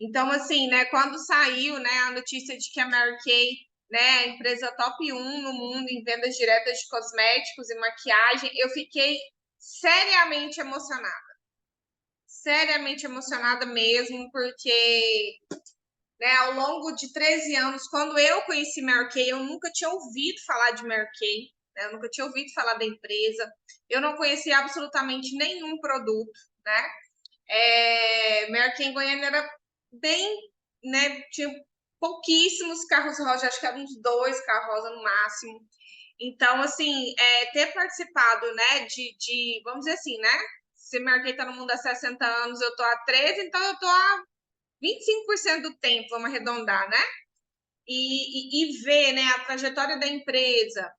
Então, assim, né, quando saiu, né, a notícia de que a Mary Kay, né, a empresa top 1 no mundo em vendas diretas de cosméticos e maquiagem, eu fiquei seriamente emocionada mesmo, porque, né, ao longo de 13 anos, quando eu conheci Mary Kay, eu nunca tinha ouvido falar de Mary Kay, né, eu nunca tinha ouvido falar da empresa, eu não conhecia absolutamente nenhum produto, né, Mary Kay em Goiânia era bem, né, tinha pouquíssimos carros rosa, acho que eram uns 2 carros rosa no máximo. Então, assim, ter participado, né, vamos dizer assim, né, se Mary Kay tá no mundo há 60 anos, eu tô há 13, então eu tô há 25% do tempo, vamos arredondar, né? E ver, né, a trajetória da empresa,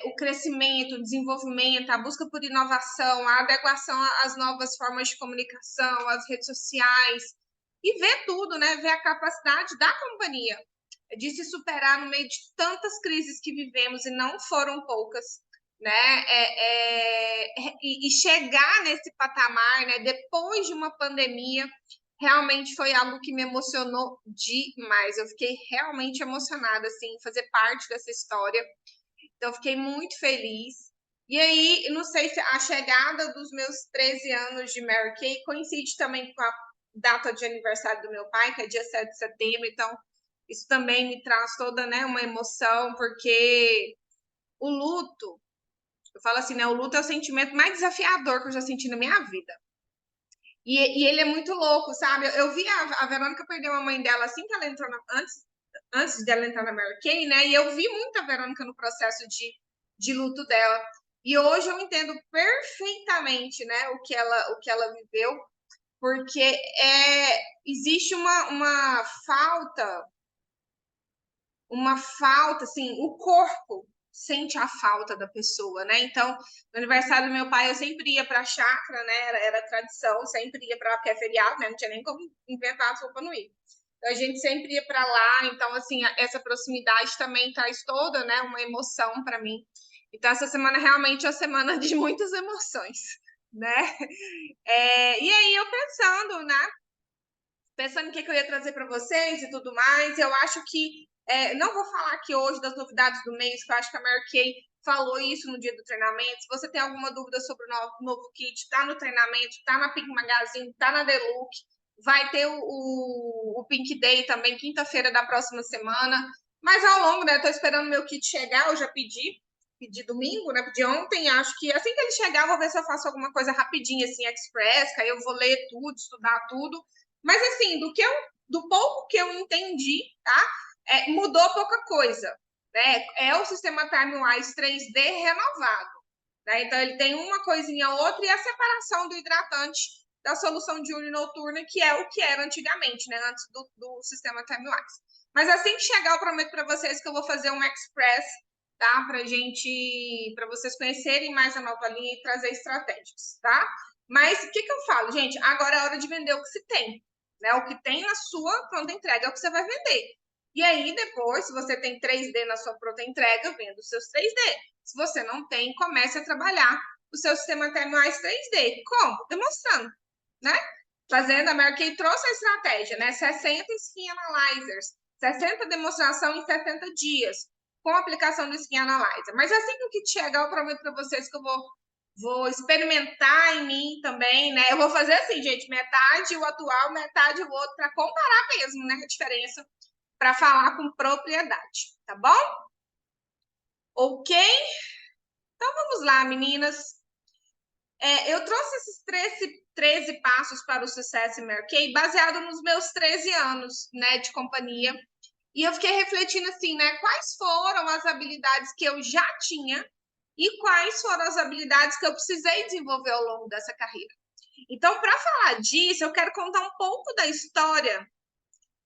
o crescimento, o desenvolvimento, a busca por inovação, a adequação às novas formas de comunicação, às redes sociais, e ver tudo, né? Ver a capacidade da companhia de se superar no meio de tantas crises que vivemos, e não foram poucas, né? E chegar nesse patamar, né? Depois de uma pandemia, realmente foi algo que me emocionou demais. Eu fiquei realmente emocionada, assim, fazer parte dessa história. Então, eu fiquei muito feliz. E aí, não sei se a chegada dos meus 13 anos de Mary Kay coincide também com a data de aniversário do meu pai, que é dia 7 de setembro. Então, isso também me traz toda, né, uma emoção, porque o luto, eu falo assim, né, o luto é o sentimento mais desafiador que eu já senti na minha vida. E ele é muito louco, sabe? Eu vi a Verônica perder a mãe dela assim que ela entrou antes dela entrar na Mary Kay, né? E eu vi muito a Verônica no processo de luto dela. E hoje eu entendo perfeitamente, né, o que ela viveu, porque existe uma falta, assim, o corpo sente a falta da pessoa, né? Então, no aniversário do meu pai, eu sempre ia para a chácara, né? Era tradição, sempre ia para, porque é feriado, né? Não tinha nem como inventar a sopa não ir. Então, a gente sempre ia para lá, então, assim, essa proximidade também traz toda, né, uma emoção para mim. Então, essa semana realmente é uma semana de muitas emoções, né? E aí, eu pensando o que eu ia trazer para vocês e tudo mais, eu acho que não vou falar aqui hoje das novidades do mês, que eu acho que a Mary Kay falou isso no dia do treinamento. Se você tem alguma dúvida sobre o novo kit, está no treinamento, está na Pink Magazine, está na The Look, vai ter o Pink Day também, quinta-feira da próxima semana. Mas ao longo, né, estou esperando meu kit chegar, eu já pedi domingo, né, pedi ontem, acho que assim que ele chegar, eu vou ver se eu faço alguma coisa rapidinha, assim, express, que aí eu vou ler tudo, estudar tudo. Mas assim, do pouco que eu entendi, tá? Mudou pouca coisa, né? É o sistema TimeWise 3D renovado, né? Então ele tem uma coisinha outra, e a separação do hidratante da solução diurna e noturna, que é o que era antigamente, né? Antes do sistema TimeWise. Mas assim que chegar, eu prometo para vocês que eu vou fazer um express, tá? Para vocês conhecerem mais a nova linha e trazer estratégias, tá? Mas o que eu falo, gente? Agora é hora de vender o que se tem, né? O que tem na sua pronta entrega é o que você vai vender. E aí, depois, se você tem 3D na sua pronta entrega, venda os seus 3D. Se você não tem, comece a trabalhar o seu sistema TimeWise 3D. Como? Demonstrando, né? Fazendo, a Mary Kay trouxe a estratégia, né? 60 Skin Analyzers, 60 demonstração em 70 dias, com a aplicação do Skin Analyzer. Mas assim que o kit chegar, eu prometo para vocês que eu vou experimentar em mim também, né? Eu vou fazer assim, gente, metade o atual, metade o outro, para comparar mesmo, né, a diferença, para falar com propriedade, tá bom? Ok? Então vamos lá, meninas. Eu trouxe esses 13 passos para o sucesso em Mary Kay baseado nos meus 13 anos, né, de companhia. E eu fiquei refletindo assim, né, quais foram as habilidades que eu já tinha e quais foram as habilidades que eu precisei desenvolver ao longo dessa carreira. Então, para falar disso, eu quero contar um pouco da história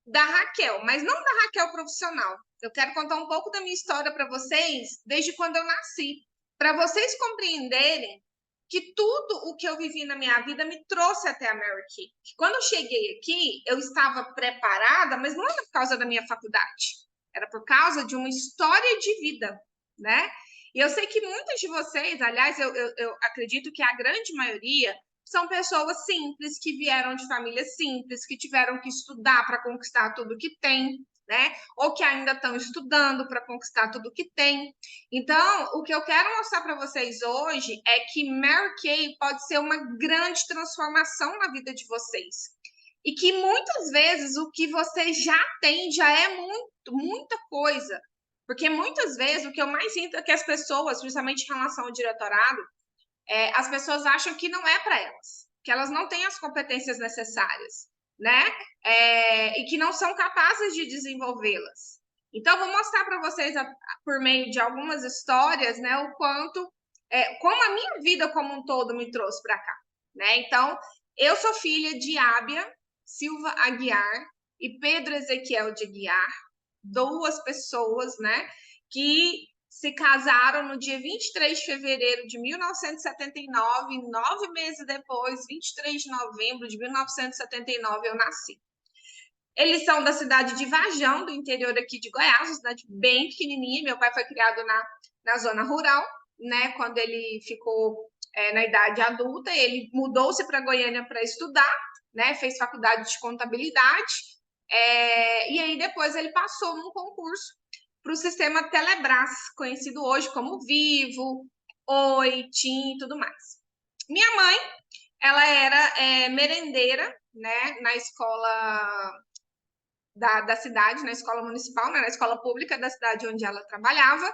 da Raquel, mas não da Raquel profissional. Eu quero contar um pouco da minha história para vocês desde quando eu nasci, para vocês compreenderem que tudo o que eu vivi na minha vida me trouxe até a Mary Kay. Quando eu cheguei aqui, eu estava preparada, mas não era por causa da minha faculdade, era por causa de uma história de vida, né? E eu sei que muitos de vocês, aliás, eu acredito que a grande maioria são pessoas simples, que vieram de famílias simples, que tiveram que estudar para conquistar tudo que tem, né? Ou que ainda estão estudando para conquistar tudo que tem. Então, o que eu quero mostrar para vocês hoje é que Mary Kay pode ser uma grande transformação na vida de vocês. E que muitas vezes o que você já tem já é muita coisa. Porque muitas vezes o que eu mais sinto é que as pessoas, principalmente em relação ao diretorado, as pessoas acham que não é para elas, que elas não têm as competências necessárias, né? E que não são capazes de desenvolvê-las. Então, vou mostrar para vocês, por meio de algumas histórias, né, o quanto, como a minha vida como um todo me trouxe para cá, né? Então, eu sou filha de Ábia Silva Aguiar e Pedro Ezequiel de Aguiar, duas pessoas, né, que se casaram no dia 23 de fevereiro de 1979, 9 meses depois, 23 de novembro de 1979, eu nasci. Eles são da cidade de Vajão, do interior aqui de Goiás, uma cidade bem pequenininha. Meu pai foi criado na zona rural, né? Quando ele ficou na idade adulta, ele mudou-se para Goiânia para estudar, né? Fez faculdade de contabilidade, e aí depois ele passou num concurso para o sistema Telebrás, conhecido hoje como Vivo, Oi, TIM e tudo mais. Minha mãe, ela era merendeira, né, na escola da cidade, na escola municipal, né, na escola pública da cidade onde ela trabalhava.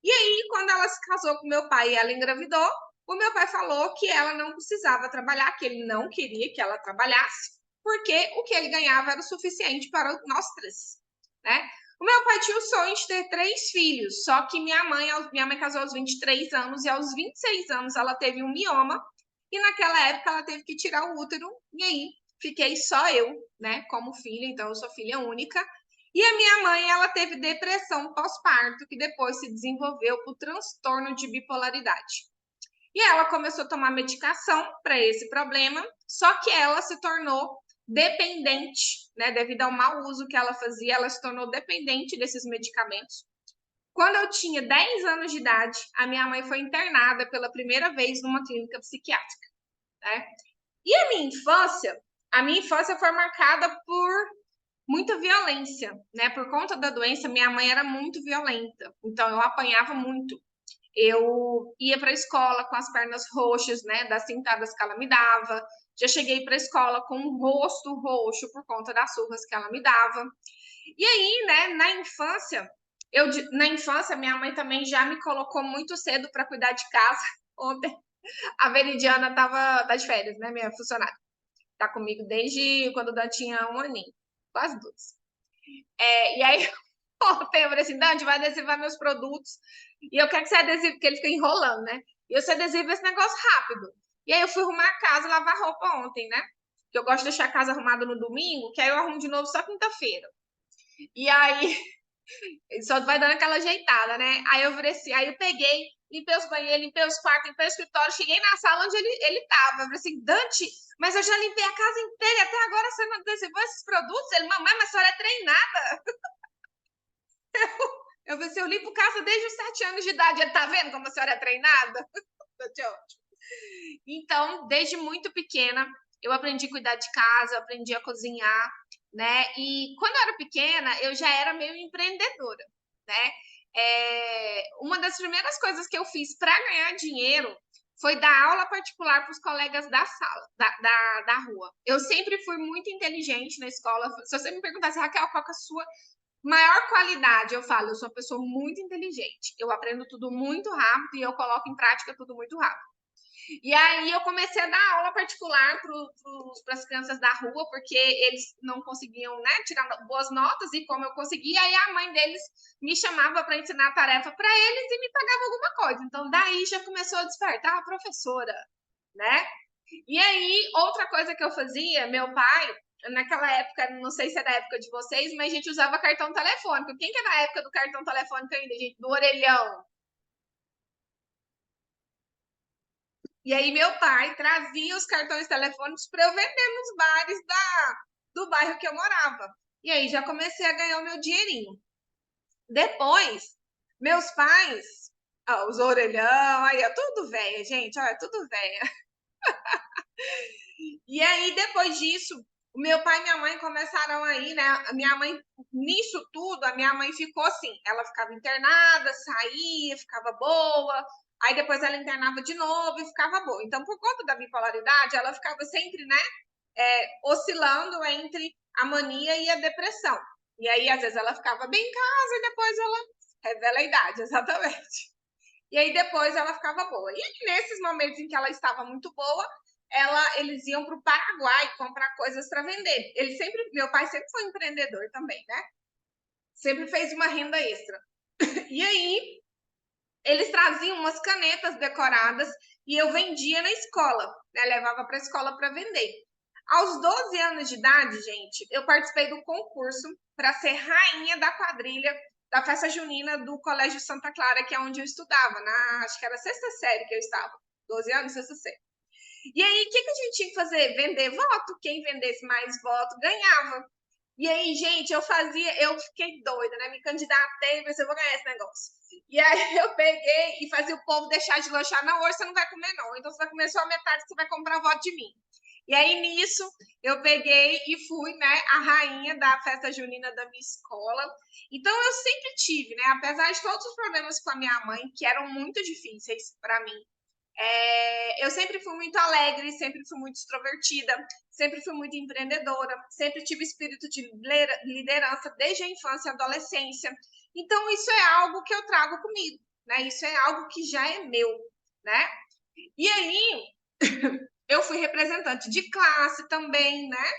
E aí, quando ela se casou com meu pai e ela engravidou, o meu pai falou que ela não precisava trabalhar, que ele não queria que ela trabalhasse, porque o que ele ganhava era o suficiente para nós três, né? O meu pai tinha o sonho de ter 3 filhos, só que minha mãe casou aos 23 anos e aos 26 anos ela teve um mioma e naquela época ela teve que tirar o útero e aí fiquei só eu, né, como filha, então eu sou filha única. E a minha mãe, ela teve depressão pós-parto, que depois se desenvolveu por transtorno de bipolaridade. E ela começou a tomar medicação para esse problema, só que ela se tornou dependente, né? Devido ao mau uso que ela fazia, ela se tornou dependente desses medicamentos. Quando eu tinha 10 anos de idade, a minha mãe foi internada pela primeira vez numa clínica psiquiátrica, né? E a minha infância foi marcada por muita violência, né? Por conta da doença, minha mãe era muito violenta, então eu apanhava muito. Eu ia para a escola com as pernas roxas, né? Das cintadas que ela me dava. Já cheguei para a escola com o rosto roxo por conta das surras que ela me dava. E aí, né? Na infância, minha mãe também já me colocou muito cedo para cuidar de casa. Ontem, a Veridiana tá de férias, né? Minha funcionária. Tá comigo desde quando eu tinha 1 aninho, quase 2. E aí, ontem eu falei assim, Dante, vai adesivar meus produtos. E eu quero que você adesive, porque ele fica enrolando, né? E você adesiva esse negócio rápido. E aí eu fui arrumar a casa, lavar roupa ontem, né? Que eu gosto de deixar a casa arrumada no domingo, que aí eu arrumo de novo só quinta-feira. E aí, só vai dando aquela ajeitada, né? Aí eu falei assim, aí eu peguei, limpei os banheiros, limpei os quartos, limpei o escritório, cheguei na sala onde ele tava. Eu falei assim, Dante, mas eu já limpei a casa inteira e até agora você não adesivou esses produtos? Ele, mamãe, mas a senhora é treinada. Eu falei assim, eu limpo casa desde os 7 anos de idade. Ele tá vendo como a senhora é treinada? Então, desde muito pequena, eu aprendi a cuidar de casa, aprendi a cozinhar, né? E quando eu era pequena, eu já era meio empreendedora, né? Uma das primeiras coisas que eu fiz para ganhar dinheiro foi dar aula particular para os colegas da sala, da rua. Eu sempre fui muito inteligente na escola. Se você me perguntasse, Raquel, qual é a sua maior qualidade? Eu falo, eu sou uma pessoa muito inteligente. Eu aprendo tudo muito rápido e eu coloco em prática tudo muito rápido. E aí eu comecei a dar aula particular para as crianças da rua, porque eles não conseguiam, né, tirar boas notas, e como eu conseguia, aí a mãe deles me chamava para ensinar a tarefa para eles e me pagava alguma coisa. Então daí já começou a despertar a professora, né? E aí, outra coisa que eu fazia, meu pai, naquela época, não sei se é da época de vocês, mas a gente usava cartão telefônico. Quem que é da época do cartão telefônico ainda, gente? Do orelhão. E aí meu pai trazia os cartões telefônicos para eu vender nos bares do bairro que eu morava. E aí já comecei a ganhar o meu dinheirinho. Depois, meus pais, os orelhão, aí é tudo velha, gente, ó, é tudo velha. E aí, depois disso, o meu pai e minha mãe começaram aí, né? A minha mãe, nisso tudo, a minha mãe ficou assim, ela ficava internada, saía, ficava boa, aí depois ela internava de novo e ficava boa. Então, por conta da bipolaridade, ela ficava sempre, né, oscilando entre a mania e a depressão. E aí, às vezes, ela ficava bem em casa e depois ela revela a idade, exatamente. E aí depois ela ficava boa. E nesses momentos em que ela estava muito boa, eles iam para o Paraguai comprar coisas para vender. Meu pai sempre foi empreendedor também, né? Sempre fez uma renda extra. E aí eles traziam umas canetas decoradas e eu vendia na escola, né? Levava para a escola para vender. Aos 12 anos de idade, gente, eu participei do concurso para ser rainha da quadrilha da festa junina do Colégio Santa Clara, que é onde eu estudava, acho que era a sexta série que eu estava, 12 anos, sexta série. E aí, o que a gente tinha que fazer? Vender voto. Quem vendesse mais voto ganhava. E aí, gente, eu fiquei doida, né? Me candidatei, pensei, eu vou ganhar esse negócio. E aí eu peguei e fazia o povo deixar de lanchar. Não, hoje você não vai comer, não. Então você vai comer só a metade, você vai comprar voto de mim. E aí, nisso, eu peguei e fui, né, a rainha da festa junina da minha escola. Então, eu sempre tive, né, apesar de todos os problemas com a minha mãe, que eram muito difíceis para mim, eu sempre fui muito alegre, sempre fui muito extrovertida, sempre fui muito empreendedora, sempre tive espírito de liderança desde a infância e adolescência. Então, isso é algo que eu trago comigo, né? Isso é algo que já é meu, né? E aí, eu fui representante de classe também, né?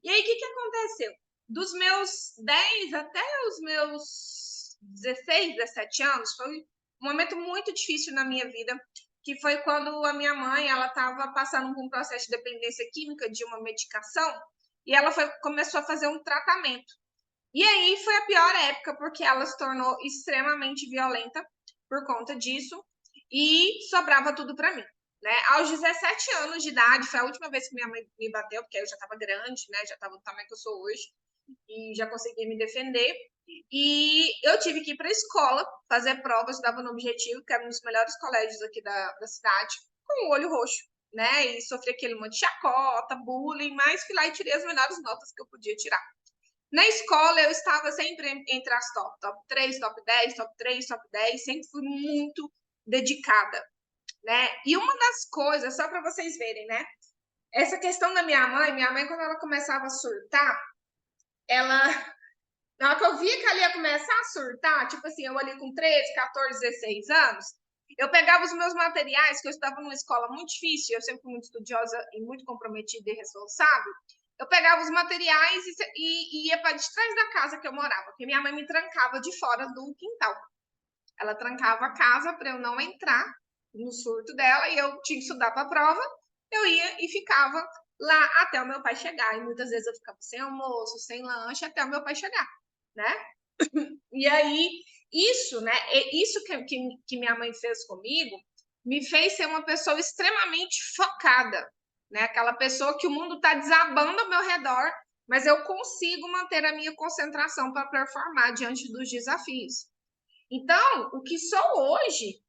E aí, o que aconteceu? Dos meus 10 até os meus 16, 17 anos, foi um momento muito difícil na minha vida, que foi quando a minha mãe ela estava passando por um processo de dependência química de uma medicação e ela começou a fazer um tratamento. E aí foi a pior época, porque ela se tornou extremamente violenta por conta disso e sobrava tudo para mim. Né? Aos 17 anos de idade, foi a última vez que minha mãe me bateu, porque eu já estava grande, né? Já estava do tamanho que eu sou hoje e já conseguia me defender. E eu tive que ir para a escola fazer provas, estava no Objetivo, que era um dos melhores colégios aqui da cidade, com o olho roxo, né? E sofri aquele monte de chacota, bullying, mas fui lá e tirei as melhores notas que eu podia tirar. Na escola, eu estava sempre entre as top 3, top 10, top 3, top 10, sempre fui muito dedicada, né? E uma das coisas, só para vocês verem, né? Essa questão da minha mãe, quando ela começava a surtar, ela. Na hora que eu via que ela ia começar a surtar, tipo assim, eu ali com 13, 14, 16 anos, eu pegava os meus materiais, que eu estava numa escola muito difícil, eu sempre fui muito estudiosa e muito comprometida e responsável, eu pegava os materiais e ia para de trás da casa que eu morava, porque minha mãe me trancava de fora do quintal. Ela trancava a casa para eu não entrar no surto dela e eu tinha que estudar para a prova. Eu ia e ficava lá até o meu pai chegar. E muitas vezes eu ficava sem almoço, sem lanche, até o meu pai chegar, né? E aí, isso, né? Isso que minha mãe fez comigo me fez ser uma pessoa extremamente focada, né? Aquela pessoa que o mundo está desabando ao meu redor, mas eu consigo manter a minha concentração para performar diante dos desafios. Então, o que sou hoje,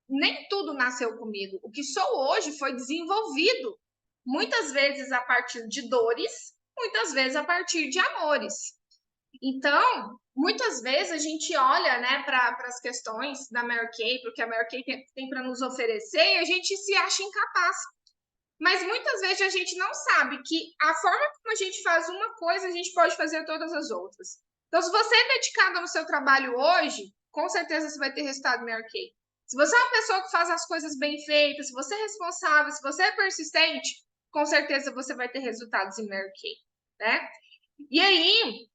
nem tudo nasceu comigo. O que sou hoje foi desenvolvido, muitas vezes a partir de dores, muitas vezes a partir de amores. Então, muitas vezes a gente olha, né, para as questões da Mary Kay, porque a Mary Kay tem para nos oferecer, e a gente se acha incapaz. Mas muitas vezes a gente não sabe que a forma como a gente faz uma coisa, a gente pode fazer todas as outras. Então, se você é dedicado no seu trabalho hoje, com certeza você vai ter resultado Mary Kay. Se você é uma pessoa que faz as coisas bem feitas, se você é responsável, se você é persistente, com certeza você vai ter resultados em Mary Kay, né? E aí,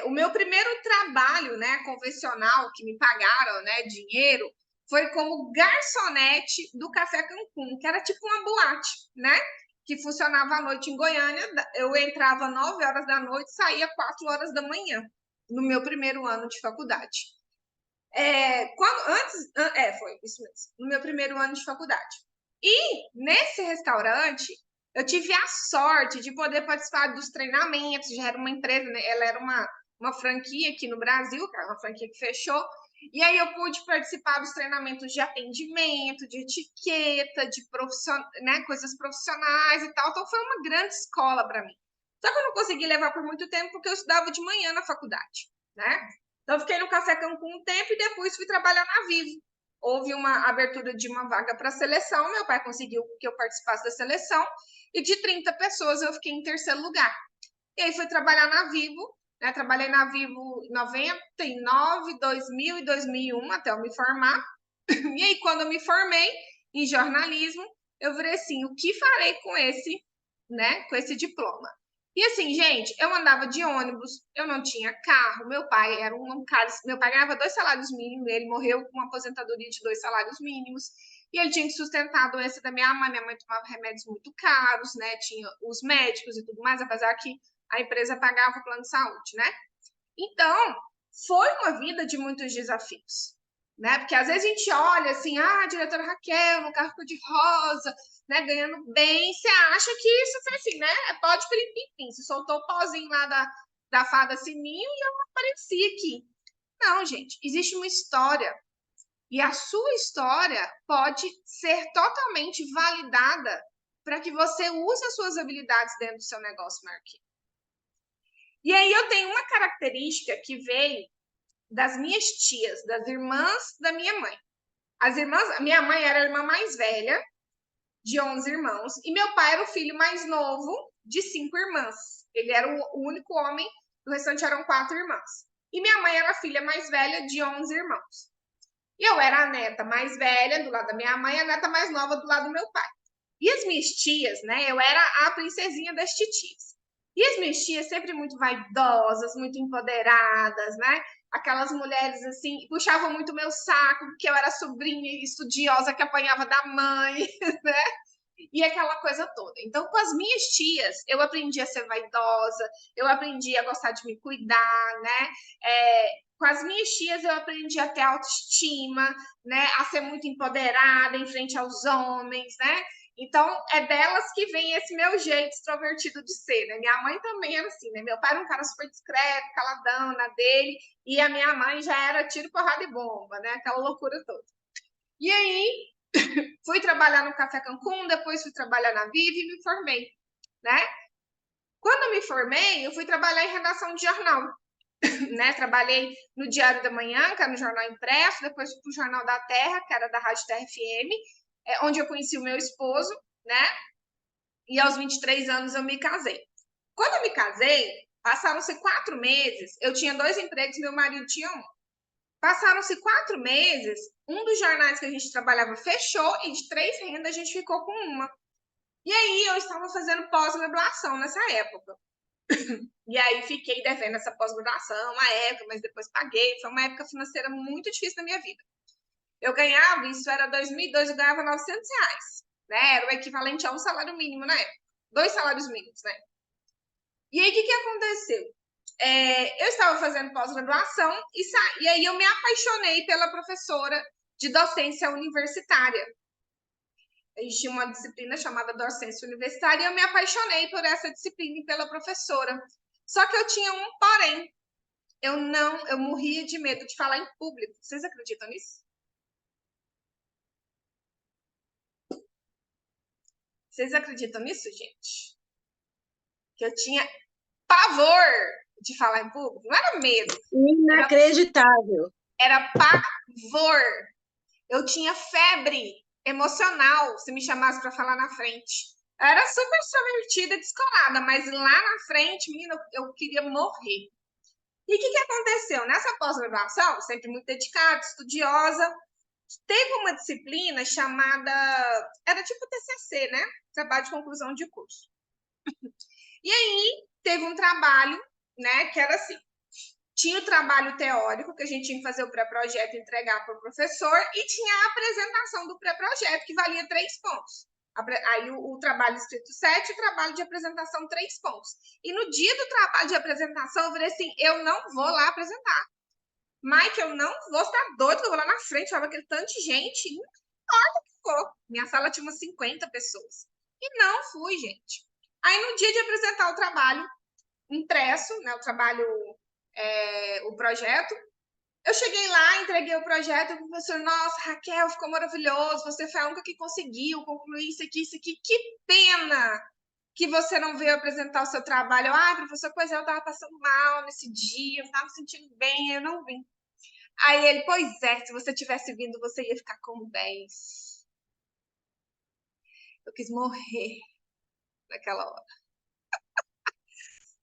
o meu primeiro trabalho, né, convencional, que me pagaram, né, dinheiro, foi como garçonete do Café Cancún, que era tipo uma boate, né, que funcionava à noite em Goiânia. Eu entrava 9 horas da noite, saía 4 horas da manhã, no meu primeiro ano de faculdade. Foi isso mesmo, no meu primeiro ano de faculdade. E nesse restaurante, eu tive a sorte de poder participar dos treinamentos. Já era uma empresa, né? Ela era uma franquia aqui no Brasil, que era uma franquia que fechou. E aí eu pude participar dos treinamentos de atendimento, de etiqueta, de né, coisas profissionais e tal. Então foi uma grande escola para mim. Só que eu não consegui levar por muito tempo porque eu estudava de manhã na faculdade, né? Então eu fiquei no Café Cancún um tempo e depois fui trabalhar na Vivo. Houve uma abertura de uma vaga para a seleção, meu pai conseguiu que eu participasse da seleção e de 30 pessoas eu fiquei em terceiro lugar. E aí fui trabalhar na Vivo, né? Trabalhei na Vivo em 99, 2000 e 2001 até eu me formar. E aí quando eu me formei em jornalismo, eu virei assim, o que farei com esse, né, com esse diploma? E assim, gente, eu andava de ônibus, eu não tinha carro, meu pai era um cara, meu pai ganhava 2 salários mínimos, ele morreu com uma aposentadoria de 2 salários mínimos, e ele tinha que sustentar a doença da minha mãe tomava remédios muito caros, né, tinha os médicos e tudo mais, apesar que a empresa pagava o plano de saúde, né? Então, foi uma vida de muitos desafios, né? Porque às vezes a gente olha assim, ah, a diretora Raquel, no carro cor-de-rosa, né, ganhando bem, você acha que isso foi assim, né? Pode pirim, se soltou o pozinho lá da fada sininho e eu apareci aqui. Não, gente, existe uma história. E a sua história pode ser totalmente validada para que você use as suas habilidades dentro do seu negócio, Marquinhos. E aí eu tenho uma característica que veio das minhas tias, das irmãs da minha mãe. As irmãs, a minha mãe era a irmã mais velha, de 11 irmãos, e meu pai era o filho mais novo de 5 irmãs. Ele era o único homem, o restante eram 4 irmãs. E minha mãe era a filha mais velha de 11 irmãos. E eu era a neta mais velha do lado da minha mãe, a neta mais nova do lado do meu pai. E as minhas tias, né? Eu era a princesinha das titias. E as minhas tias sempre muito vaidosas, muito empoderadas, né? Aquelas mulheres assim, puxavam muito meu saco, porque eu era sobrinha estudiosa que apanhava da mãe, né? E aquela coisa toda. Então, com as minhas tias, eu aprendi a ser vaidosa, eu aprendi a gostar de me cuidar, né? Com as minhas tias, eu aprendi a ter autoestima, né? A ser muito empoderada em frente aos homens, né? Então, é delas que vem esse meu jeito extrovertido de ser, né? Minha mãe também era assim, né? Meu pai era um cara super discreto, caladão na dele, e a minha mãe já era tiro, porrada e bomba, né? Aquela loucura toda. E aí, fui trabalhar no Café Cancún, depois fui trabalhar na Vive e me formei, né? Quando eu me formei, eu fui trabalhar em redação de jornal, né? Trabalhei no Diário da Manhã, que era no jornal impresso, depois fui para o Jornal da Terra, que era da Rádio Terra FM, onde eu conheci o meu esposo, né? E aos 23 anos eu me casei. Quando eu me casei, passaram-se 4 meses, eu tinha 2 empregos, meu marido tinha um. Passaram-se 4 meses, um dos jornais que a gente trabalhava fechou e de 3 rendas a gente ficou com uma. E aí eu estava fazendo pós-graduação nessa época. E aí fiquei devendo essa pós-graduação uma época, mas depois paguei. Foi uma época financeira muito difícil na minha vida. Eu ganhava, isso era 2002, eu ganhava R$ 900, né? Era o equivalente a um salário mínimo na época. 2 salários mínimos, né? E aí o que aconteceu? Eu estava fazendo pós-graduação e aí eu me apaixonei pela professora de docência universitária. A gente tinha uma disciplina chamada docência universitária e eu me apaixonei por essa disciplina e pela professora. Só que eu tinha um porém. Eu morria de medo de falar em público. Vocês acreditam nisso? Vocês acreditam nisso, gente? Que eu tinha pavor de falar em público. Não era medo. Inacreditável. Era pavor. Eu tinha febre emocional se me chamasse para falar na frente. Eu era super extrovertida, descolada, mas lá na frente, menina, eu queria morrer. E o que aconteceu? Nessa pós-graduação, sempre muito dedicada, estudiosa, teve uma disciplina chamada. Era tipo TCC, né? Trabalho de conclusão de curso. E aí teve um trabalho, né? Que era assim: tinha o trabalho teórico, que a gente tinha que fazer o pré-projeto e entregar para o professor, e tinha a apresentação do pré-projeto, que valia 3 pontos. Aí o trabalho escrito 7, o trabalho de apresentação 3 pontos. E no dia do trabalho de apresentação, eu falei assim: eu não vou lá apresentar. Mike, eu não vou estar doido, eu vou lá na frente, falava aquele tanto de gente, não importa o que for. Minha sala tinha umas 50 pessoas. E não fui, gente. Aí no dia de apresentar o trabalho impresso, né, o trabalho, o projeto, Eu cheguei lá, entreguei o projeto, o professor, nossa, Raquel, ficou maravilhoso, você foi a única que conseguiu concluir isso aqui, que pena que você não veio apresentar o seu trabalho. Professor, pois é, eu estava passando mal nesse dia, eu não estava me sentindo bem, eu não vim. Aí ele, pois é, se você tivesse vindo, você ia ficar com 10. Eu quis morrer naquela hora.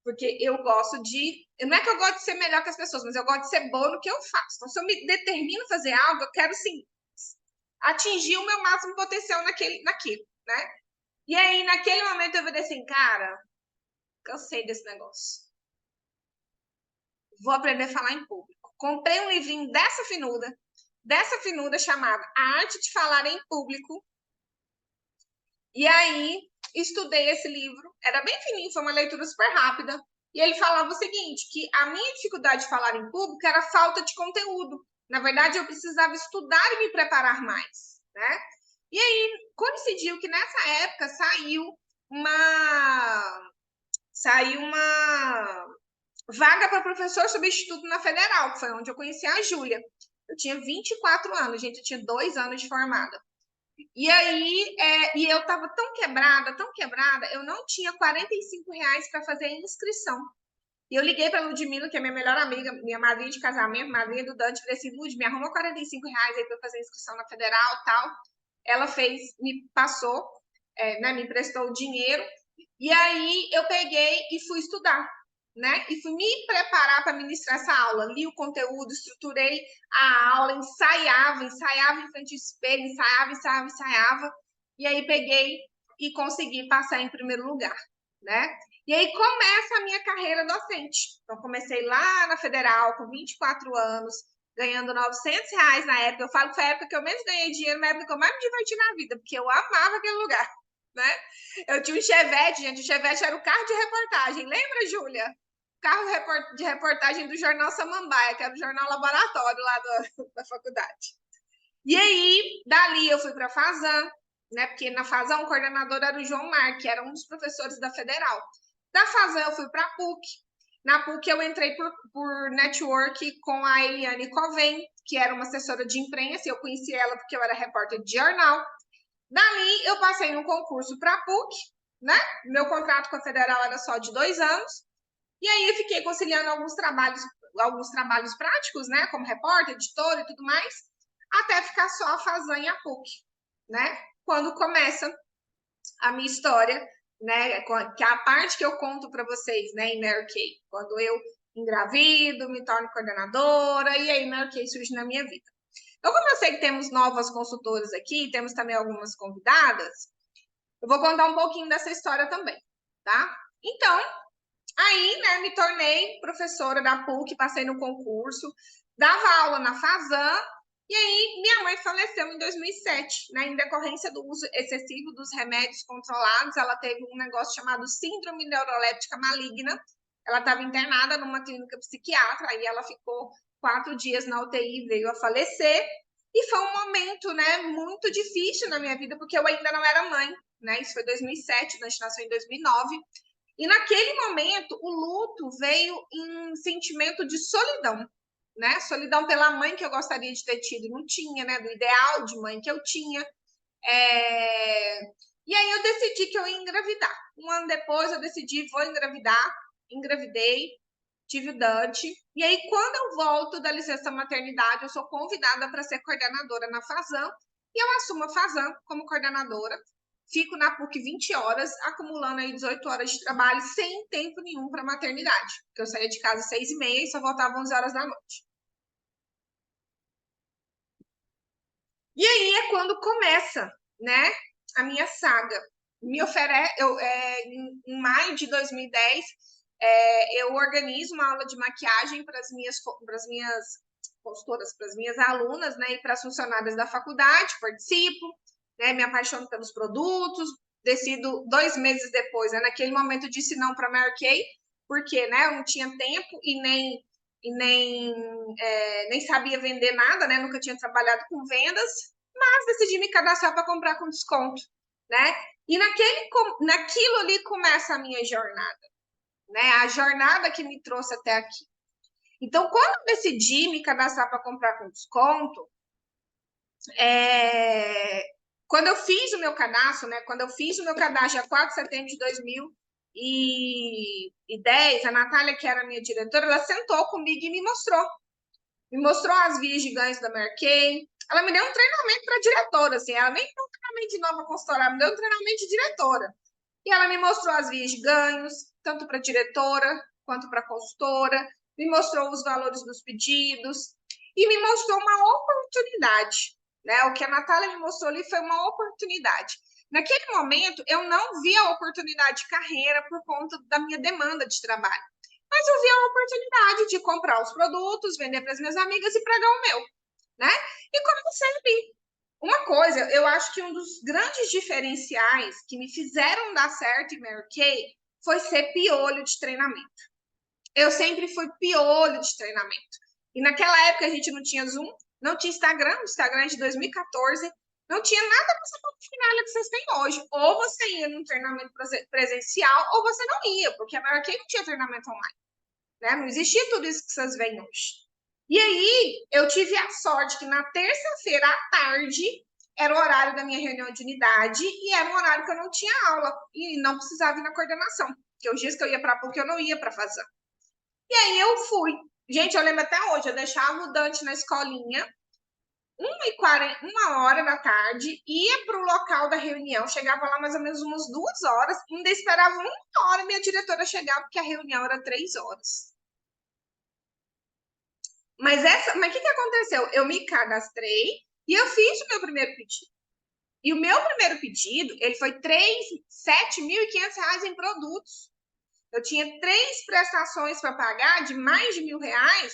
Porque eu gosto de... Não é que eu gosto de ser melhor que as pessoas, mas eu gosto de ser boa no que eu faço. Então, se eu me determino a fazer algo, eu quero, sim, atingir o meu máximo potencial naquilo, né? E aí, naquele momento, eu falei assim, cara, cansei desse negócio. Vou aprender a falar em público. Comprei um livrinho dessa finuda chamada A Arte de Falar em Público. E aí, estudei esse livro. Era bem fininho, foi uma leitura super rápida. E ele falava o seguinte, que a minha dificuldade de falar em público era falta de conteúdo. Na verdade, eu precisava estudar e me preparar mais, né? E aí, coincidiu que nessa época saiu uma vaga para professor substituto na Federal, que foi onde eu conheci a Júlia. Eu tinha 24 anos, gente, eu tinha 2 anos de formada. E aí, e eu estava tão quebrada, eu não tinha R$ 45 para fazer a inscrição. E eu liguei para a Ludmilla, que é minha melhor amiga, minha madrinha de casamento, madrinha do Dante, falei assim, Lud, me arruma R$ 45 aí para fazer a inscrição na Federal e tal. Ela fez, me passou, né, me emprestou o dinheiro. E aí eu peguei e fui estudar, né? E fui me preparar para ministrar essa aula. Li o conteúdo, estruturei a aula, ensaiava em frente ao espelho, ensaiava. E aí peguei e consegui passar em primeiro lugar, né? E aí começa a minha carreira docente. Então, comecei lá na Federal, com 24 anos, ganhando R$ 900 na época. Eu falo que foi a época que eu menos ganhei dinheiro, na época que eu mais me diverti na vida, porque eu amava aquele lugar, né? Eu tinha um Chevette, gente, o Chevette era o carro de reportagem. Lembra, Júlia? Carro de reportagem do Jornal Samambaia, que era o jornal laboratório lá da faculdade. E aí, dali eu fui para a Fazan, né? Porque na Fazan o coordenador era o João Mar, que era um dos professores da Federal. Da Fazan eu fui para a PUC. Na PUC eu entrei por network com a Eliane Coven, que era uma assessora de imprensa, e eu conheci ela porque eu era repórter de jornal. Dali eu passei no concurso para a PUC, né? Meu contrato com a Federal era só de 2 anos. E aí eu fiquei conciliando alguns trabalhos práticos, né? Como repórter, editora e tudo mais, até ficar só a Fazan e a PUC, né? Quando começa a minha história, né? Que é a parte que eu conto para vocês, né? Em Mary Kay, quando eu engravido, me torno coordenadora, e aí Mary Kay surge na minha vida. Então, como eu sei que temos novas consultoras aqui, temos também algumas convidadas, eu vou contar um pouquinho dessa história também, tá? Então, aí, né, me tornei professora da PUC, passei no concurso, dava aula na Fazan, e aí minha mãe faleceu em 2007, né, em decorrência do uso excessivo dos remédios controlados. Ela teve um negócio chamado síndrome neuroléptica maligna. Ela estava internada numa clínica psiquiátrica, aí ela ficou 4 dias na UTI, veio a falecer, e foi um momento, né, muito difícil na minha vida, porque eu ainda não era mãe, né, isso foi 2007, a gente nasceu em 2009, e naquele momento, o luto veio em sentimento de solidão, né? Solidão pela mãe que eu gostaria de ter tido, não tinha, né? Do ideal de mãe que eu tinha. E aí eu decidi que eu ia engravidar. Um ano depois eu decidi, vou engravidar. Engravidei, tive o Dante. E aí, quando eu volto da licença maternidade, eu sou convidada para ser coordenadora na Fazan. E eu assumo a Fazan como coordenadora. Fico na PUC 20 horas, acumulando aí 18 horas de trabalho, sem tempo nenhum para maternidade. Porque eu saía de casa às 6h30 e só voltava às 11 horas da noite. E aí é quando começa, né, a minha saga. Em maio de 2010, eu organizo uma aula de maquiagem para as minhas consultoras, para as minhas alunas, né, e para as funcionárias da faculdade, participo, né, me apaixono pelos produtos, decido 2 meses depois, né, naquele momento eu disse não para a Mary Kay, porque, né, eu não tinha tempo e nem sabia vender nada, né, nunca tinha trabalhado com vendas, mas decidi me cadastrar para comprar com desconto, né, e naquilo ali começa a minha jornada, né, a jornada que me trouxe até aqui. Então, quando eu decidi me cadastrar para comprar com desconto, quando eu fiz o meu cadastro, né? Quando eu fiz o meu cadastro dia 4 de setembro de 2010, a Natália, que era a minha diretora, ela sentou comigo e me mostrou. Me mostrou as vias de ganhos da Mary Kay. Ela me deu um treinamento para diretora, assim. Ela nem deu um treinamento de nova consultora, ela me deu um treinamento de diretora. E ela me mostrou as vias de ganhos, tanto para diretora quanto para consultora, me mostrou os valores dos pedidos e me mostrou uma oportunidade, né? O que a Natália me mostrou ali foi uma oportunidade. Naquele momento, eu não vi a oportunidade de carreira por conta da minha demanda de trabalho. Mas eu vi a oportunidade de comprar os produtos, vender para as minhas amigas e pagar o meu, né? E comecei ali. Uma coisa, eu acho que um dos grandes diferenciais que me fizeram dar certo em Mary Kay foi ser piolho de treinamento. Eu sempre fui piolho de treinamento. E naquela época a gente não tinha Zoom, não tinha Instagram, o Instagram é de 2014, não tinha nada dessa parafernália que vocês têm hoje. Ou você ia num treinamento presencial, ou você não ia, porque a Mary Kay não tinha treinamento online, né? Não existia tudo isso que vocês veem hoje. E aí, eu tive a sorte que na terça-feira à tarde era o horário da minha reunião de unidade e era um horário que eu não tinha aula e não precisava ir na coordenação, porque os dias que eu ia para PUC eu não ia para fazer. E aí eu fui. Gente, eu lembro até hoje, eu deixava o Dante na escolinha, 1 hora da tarde, ia para o local da reunião, chegava lá mais ou menos umas 2 horas, ainda esperava 1 hora minha diretora chegar, porque a reunião era 3 horas. Mas o que aconteceu? Eu me cadastrei e eu fiz o meu primeiro pedido. E o meu primeiro pedido, ele foi R$7.500 em produtos. Eu tinha 3 prestações para pagar de mais de R$1.000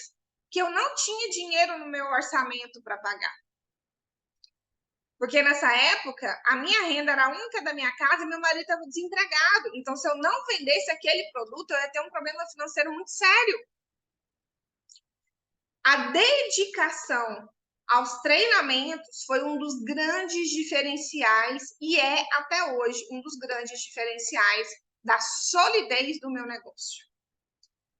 que eu não tinha dinheiro no meu orçamento para pagar. Porque nessa época, a minha renda era a única da minha casa e meu marido estava desempregado. Então, se eu não vendesse aquele produto, eu ia ter um problema financeiro muito sério. A dedicação aos treinamentos foi um dos grandes diferenciais e é até hoje um dos grandes diferenciais da solidez do meu negócio.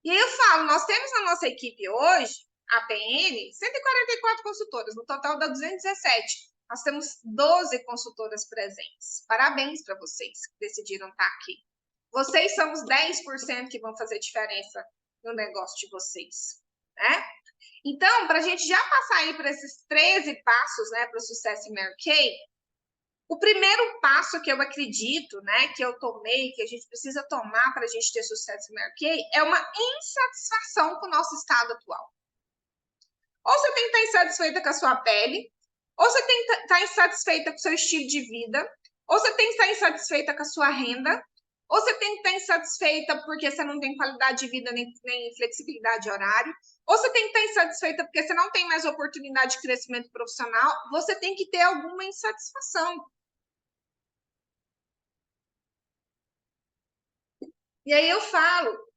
E aí eu falo, nós temos na nossa equipe hoje, a PN, 144 consultoras, no total dá 217. Nós temos 12 consultoras presentes. Parabéns para vocês que decidiram estar aqui. Vocês são os 10% que vão fazer diferença no negócio de vocês, né? Então, para a gente já passar aí por esses 13 passos, né, para o sucesso em Mary Kay, o primeiro passo que eu acredito, né, que eu tomei, que a gente precisa tomar para a gente ter sucesso em Mary Kay, é uma insatisfação com o nosso estado atual. Ou você tem que estar insatisfeita com a sua pele, ou você tem que estar insatisfeita com o seu estilo de vida, ou você tem que estar insatisfeita com a sua renda, ou você tem que estar insatisfeita porque você não tem qualidade de vida nem flexibilidade de horário, ou você tem que estar insatisfeita porque você não tem mais oportunidade de crescimento profissional, você tem que ter alguma insatisfação. E aí eu falo, o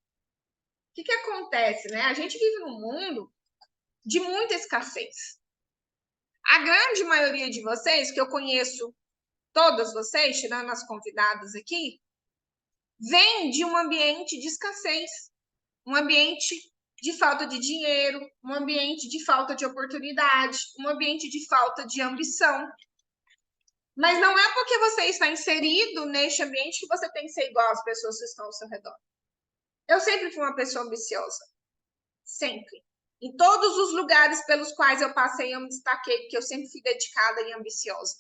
que acontece, né? A gente vive num mundo de muita escassez. A grande maioria de vocês, que eu conheço todas vocês, tirando as convidadas aqui, vem de um ambiente de escassez, um ambiente de falta de dinheiro, um ambiente de falta de oportunidade, um ambiente de falta de ambição. Mas não é porque você está inserido neste ambiente que você tem que ser igual às pessoas que estão ao seu redor. Eu sempre fui uma pessoa ambiciosa. Sempre. Em todos os lugares pelos quais eu passei, eu me destaquei, porque eu sempre fui dedicada e ambiciosa.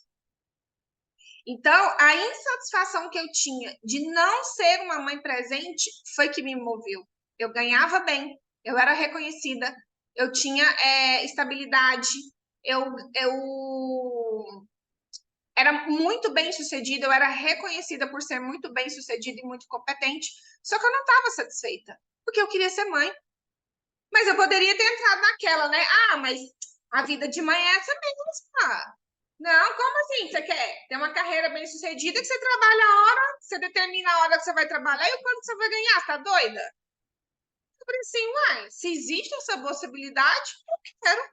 Então, a insatisfação que eu tinha de não ser uma mãe presente foi que me moveu. Eu ganhava bem, eu era reconhecida, eu tinha estabilidade, eu era muito bem sucedida, eu era reconhecida por ser muito bem sucedida e muito competente, só que eu não estava satisfeita, porque eu queria ser mãe. Mas eu poderia ter entrado naquela, né? Ah, mas a vida de mãe é essa mesma. Não, como assim? Você quer ter uma carreira bem sucedida que você trabalha a hora, você determina a hora que você vai trabalhar e o quanto você vai ganhar, você tá doida? Eu falei assim, uai, se existe essa possibilidade, eu quero.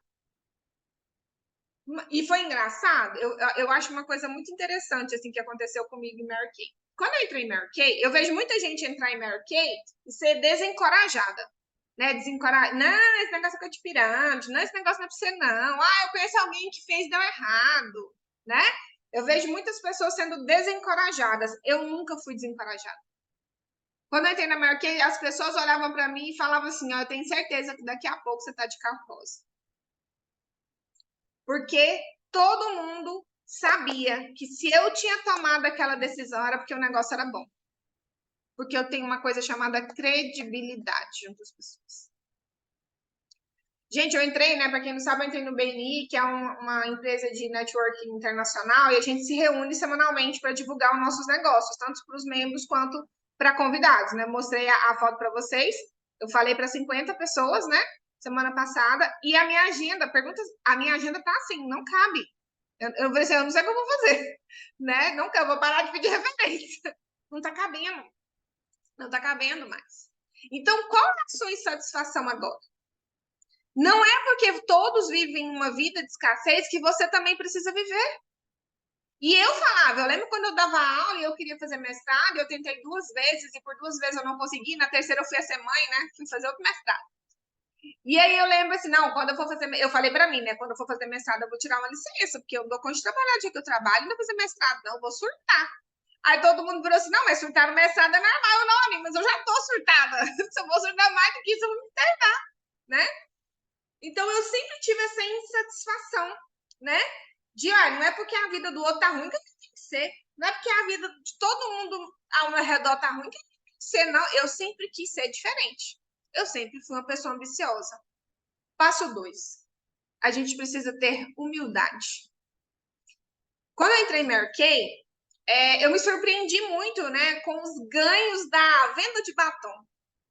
E foi engraçado, eu acho uma coisa muito interessante assim que aconteceu comigo em Mary Kay. Quando eu entrei em Mary Kay, eu vejo muita gente entrar em Mary Kay e ser desencorajada. né, desencorajar. Não, esse negócio é coisa de pirâmide, não, esse negócio não é pra você, não. Ah, eu conheço alguém que fez e deu errado, né? Eu vejo muitas pessoas sendo desencorajadas. Eu nunca fui desencorajada. Quando eu entrei na Mary Kay, as pessoas olhavam para mim e falavam assim: ó, eu tenho certeza que daqui a pouco você tá de carro rosa. Porque todo mundo sabia que se eu tinha tomado aquela decisão era porque o negócio era bom. Porque eu tenho uma coisa chamada credibilidade junto às pessoas. Gente, eu entrei, né? Para quem não sabe, eu entrei no BNI, que é uma empresa de networking internacional, e a gente se reúne semanalmente para divulgar os nossos negócios, tanto para os membros quanto para convidados, né? Mostrei a foto para vocês. Eu falei para 50 pessoas, né? Semana passada, e a minha agenda, a minha agenda tá assim, não cabe. Eu falei assim, eu não sei o que eu vou fazer, né? Nunca, eu vou parar de pedir referência. Não tá cabendo. Não tá cabendo mais. Então, qual é a sua insatisfação agora? Não é porque todos vivem uma vida de escassez que você também precisa viver. E eu falava, eu lembro quando eu dava aula e eu queria fazer mestrado, eu tentei 2 vezes e por 2 vezes eu não consegui, na terceira eu fui a ser mãe, né? Fui fazer outro mestrado. E aí eu lembro assim, não, quando eu for fazer, eu falei para mim, né, quando eu for fazer mestrado eu vou tirar uma licença, porque eu não dou conta de trabalhar o dia que eu trabalho, não vou fazer mestrado, não, eu vou surtar. Aí todo mundo virou assim, não, mas surtar no mestrado é normal, não, mas eu já tô surtada. Se eu vou surtar mais do que isso, eu vou me internar, né? Então, eu sempre tive essa insatisfação, né? De, não é porque a vida do outro tá ruim que tem que ser. Não é porque a vida de todo mundo ao meu redor tá ruim que tem que ser, não. Eu sempre quis ser diferente. Eu sempre fui uma pessoa ambiciosa. Passo 2. A gente precisa ter humildade. Quando eu entrei em Mary Kay, eu me surpreendi muito, né, com os ganhos da venda de batom,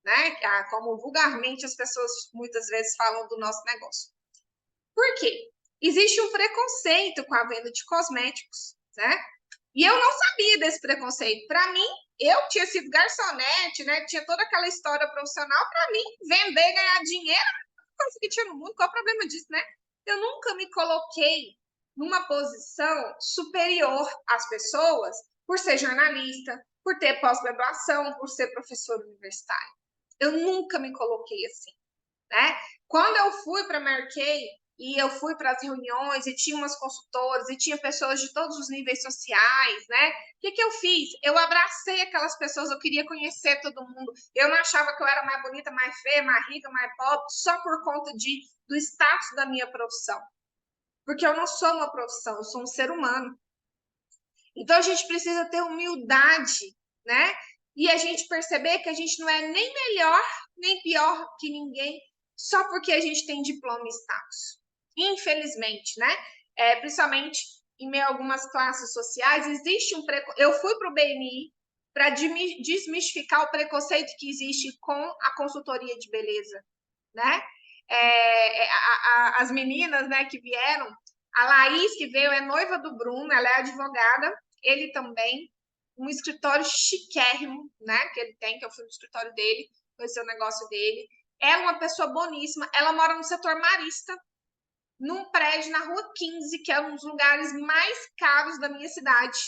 né? Como vulgarmente as pessoas muitas vezes falam do nosso negócio. Por quê? Existe um preconceito com a venda de cosméticos, né? E eu não sabia desse preconceito. Para mim, eu tinha sido garçonete, né? Tinha toda aquela história profissional. Para mim, vender, ganhar dinheiro, é uma coisa que tinha no mundo. Qual é o problema disso, né? Eu nunca me coloquei numa posição superior às pessoas por ser jornalista, por ter pós-graduação, por ser professor universitário. Eu nunca me coloquei assim, né? Quando eu fui para a Mary Kay, e eu fui para as reuniões e tinha umas consultoras e tinha pessoas de todos os níveis sociais, né? O que eu fiz? Eu abracei aquelas pessoas, eu queria conhecer todo mundo. Eu não achava que eu era mais bonita, mais feia, mais rica, mais pobre, só por conta do status da minha profissão. Porque eu não sou uma profissão, eu sou um ser humano. Então a gente precisa ter humildade, né? E a gente perceber que a gente não é nem melhor nem pior que ninguém só porque a gente tem diploma e status. Infelizmente, né? Principalmente em meio a algumas classes sociais, existe um preconceito. Eu fui para o BNI para desmistificar o preconceito que existe com a consultoria de beleza, né? As meninas, né, que vieram, a Laís, que veio, é noiva do Bruno, ela é advogada, ele também, um escritório chiquérrimo, né, que ele tem, que eu fui no escritório dele, conheci o negócio dele. Ela é uma pessoa boníssima, ela mora no setor marista, num prédio na Rua 15, que é um dos lugares mais caros da minha cidade,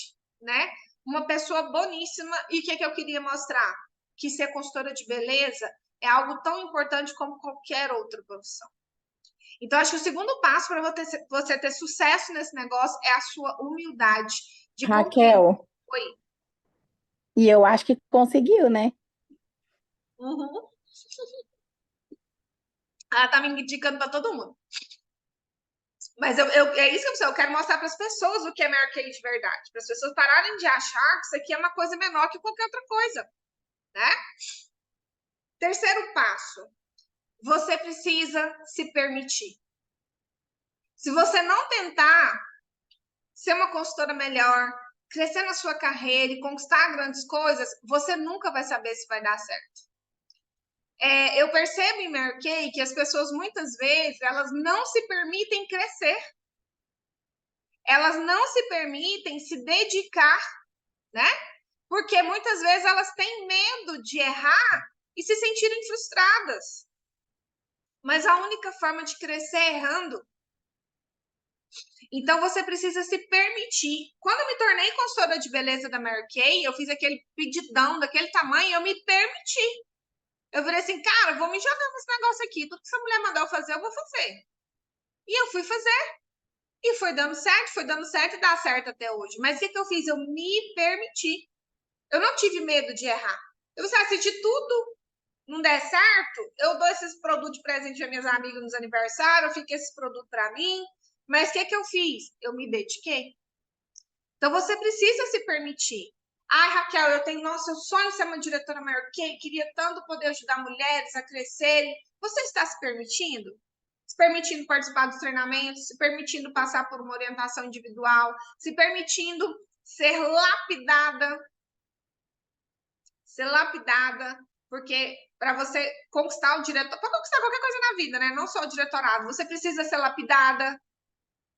né? Uma pessoa boníssima. E o que eu queria mostrar? Que ser consultora de beleza é algo tão importante como qualquer outra profissão. Então, acho que o segundo passo para você ter sucesso nesse negócio é a sua humildade de compreender. Raquel, Oi. e eu acho que conseguiu, né? Uhum. Ela tá me indicando para todo mundo. Mas é isso que eu quero mostrar para as pessoas o que é Mary Kay de verdade. Para as pessoas pararem de achar que isso aqui é uma coisa menor que qualquer outra coisa, né? Terceiro passo, você precisa se permitir. Se você não tentar ser uma consultora melhor, crescer na sua carreira e conquistar grandes coisas, você nunca vai saber se vai dar certo. Eu percebo em Mary Kay que as pessoas muitas vezes elas não se permitem crescer. Elas não se permitem se dedicar, né? Porque muitas vezes elas têm medo de errar e se sentirem frustradas. Mas a única forma de crescer é errando. Então você precisa se permitir. Quando eu me tornei consultora de beleza da Mary Kay, eu fiz aquele pedidão daquele tamanho, eu me permiti. Eu falei assim, cara, vou me jogar nesse negócio aqui. Tudo que essa mulher mandar eu fazer, eu vou fazer. E eu fui fazer. E foi dando certo e dá certo até hoje. Mas o que eu fiz? Eu me permiti. Eu não tive medo de errar. Eu falei assim, se tudo não der certo, eu dou esses produtos de presente para minhas amigas nos aniversários, eu fico esses produtos para mim. Mas o que eu fiz? Eu me dediquei. Então você precisa se permitir. Ai, Raquel, eu tenho, nossa, eu sonho em ser uma diretora maior que queria tanto poder ajudar mulheres a crescerem. Você está se permitindo? Se permitindo participar dos treinamentos, se permitindo passar por uma orientação individual, se permitindo ser lapidada, porque para você conquistar o diretor, para conquistar qualquer coisa na vida, né? Não só o diretorado, você precisa ser lapidada.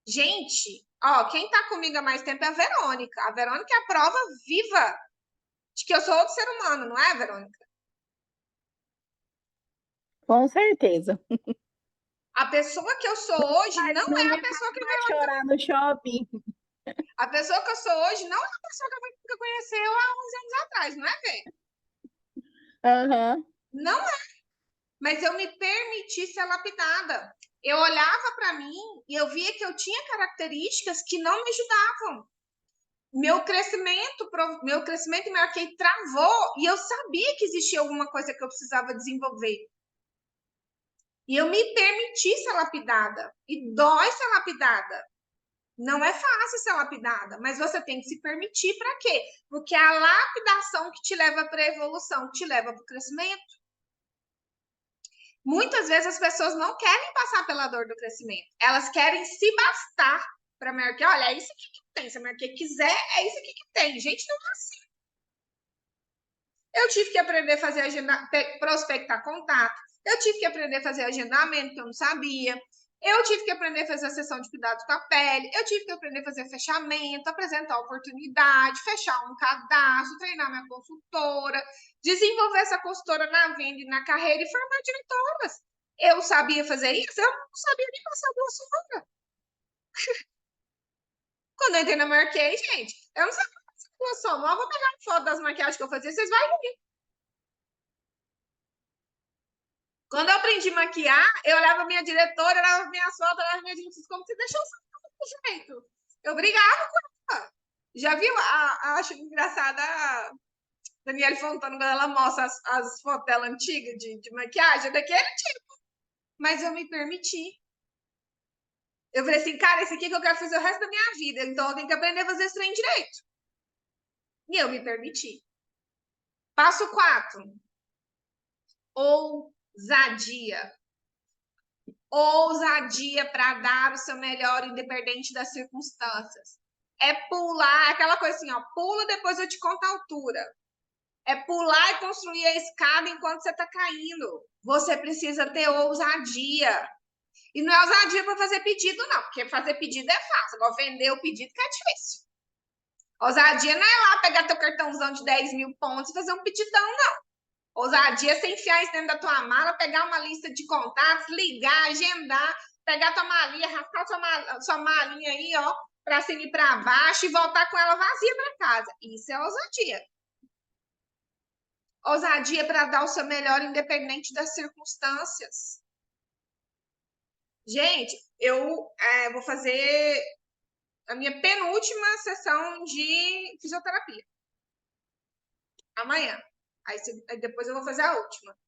Gente, ó, quem tá comigo há mais tempo é a Verônica. A Verônica é a prova viva de que eu sou outro ser humano, não é, Verônica? Com certeza. A pessoa que eu sou hoje não Não é a me pessoa faz que a mais Verônica. chorar no shopping. A pessoa que eu sou hoje não é a pessoa que a Verônica conheceu há uns anos atrás, não é, Vê? Aham. Não é. Mas eu me permiti ser lapidada. Eu olhava para mim e eu via que eu tinha características que não me ajudavam. Meu crescimento me arquei travou e eu sabia que existia alguma coisa que eu precisava desenvolver. E eu me permiti ser lapidada. E dói ser lapidada. Não é fácil ser lapidada, mas você tem que se permitir para quê? Porque é a lapidação que te leva para a evolução, que te leva para o crescimento. Muitas vezes as pessoas não querem passar pela dor do crescimento. Elas querem se bastar para marcar. Olha, é isso aqui que tem. Se a marca quiser, é isso aqui que tem. Gente, não é assim. Eu tive que aprender a fazer prospectar contato. Eu tive que aprender a fazer agendamento, que eu não sabia. Eu tive que aprender a fazer a sessão de cuidados com a pele. Eu tive que aprender a fazer fechamento, apresentar oportunidade, fechar um cadastro, treinar minha consultora, desenvolver essa consultora na venda e na carreira e formar diretoras. Eu sabia fazer isso? Eu não sabia nem passar duas horas. Quando eu entrei na Marquei, gente, eu não sabia fazer duas somas. Eu vou pegar uma foto das maquiagens que eu fazia, vocês vão ver. Quando eu aprendi a maquiar, eu olhava minha diretora, olhava minhas fotos, olhava minhas dentes, como se deixou o jeito. Eu brigava com ela. Já viu? Acho engraçada a Daniela Fontana, quando ela mostra as fotos dela antigas de maquiagem, daquele tipo. Mas eu me permiti. Eu falei assim, cara, esse aqui que eu quero fazer o resto da minha vida, então eu tenho que aprender a fazer esse trem direito. E eu me permiti. Passo 4. Ousadia. Ousadia para dar o seu melhor, independente das circunstâncias. É pular, aquela coisa assim, ó, pula, depois eu te conto a altura. É pular e construir a escada enquanto você está caindo. Você precisa ter ousadia. E não é ousadia para fazer pedido, não, porque fazer pedido é fácil. Agora, vender o pedido que é difícil. Ousadia não é lá pegar teu cartãozão de 10 mil pontos e fazer um pedidão, não. Ousadia é você enfiar isso dentro da tua mala, pegar uma lista de contatos, ligar, agendar, pegar tua malinha, arrastar sua malinha aí, ó, para cima e para baixo e voltar com ela vazia para casa. Isso é ousadia. Ousadia para dar o seu melhor, independente das circunstâncias. Gente, eu vou fazer a minha penúltima sessão de fisioterapia amanhã. Aí depois eu vou fazer a última.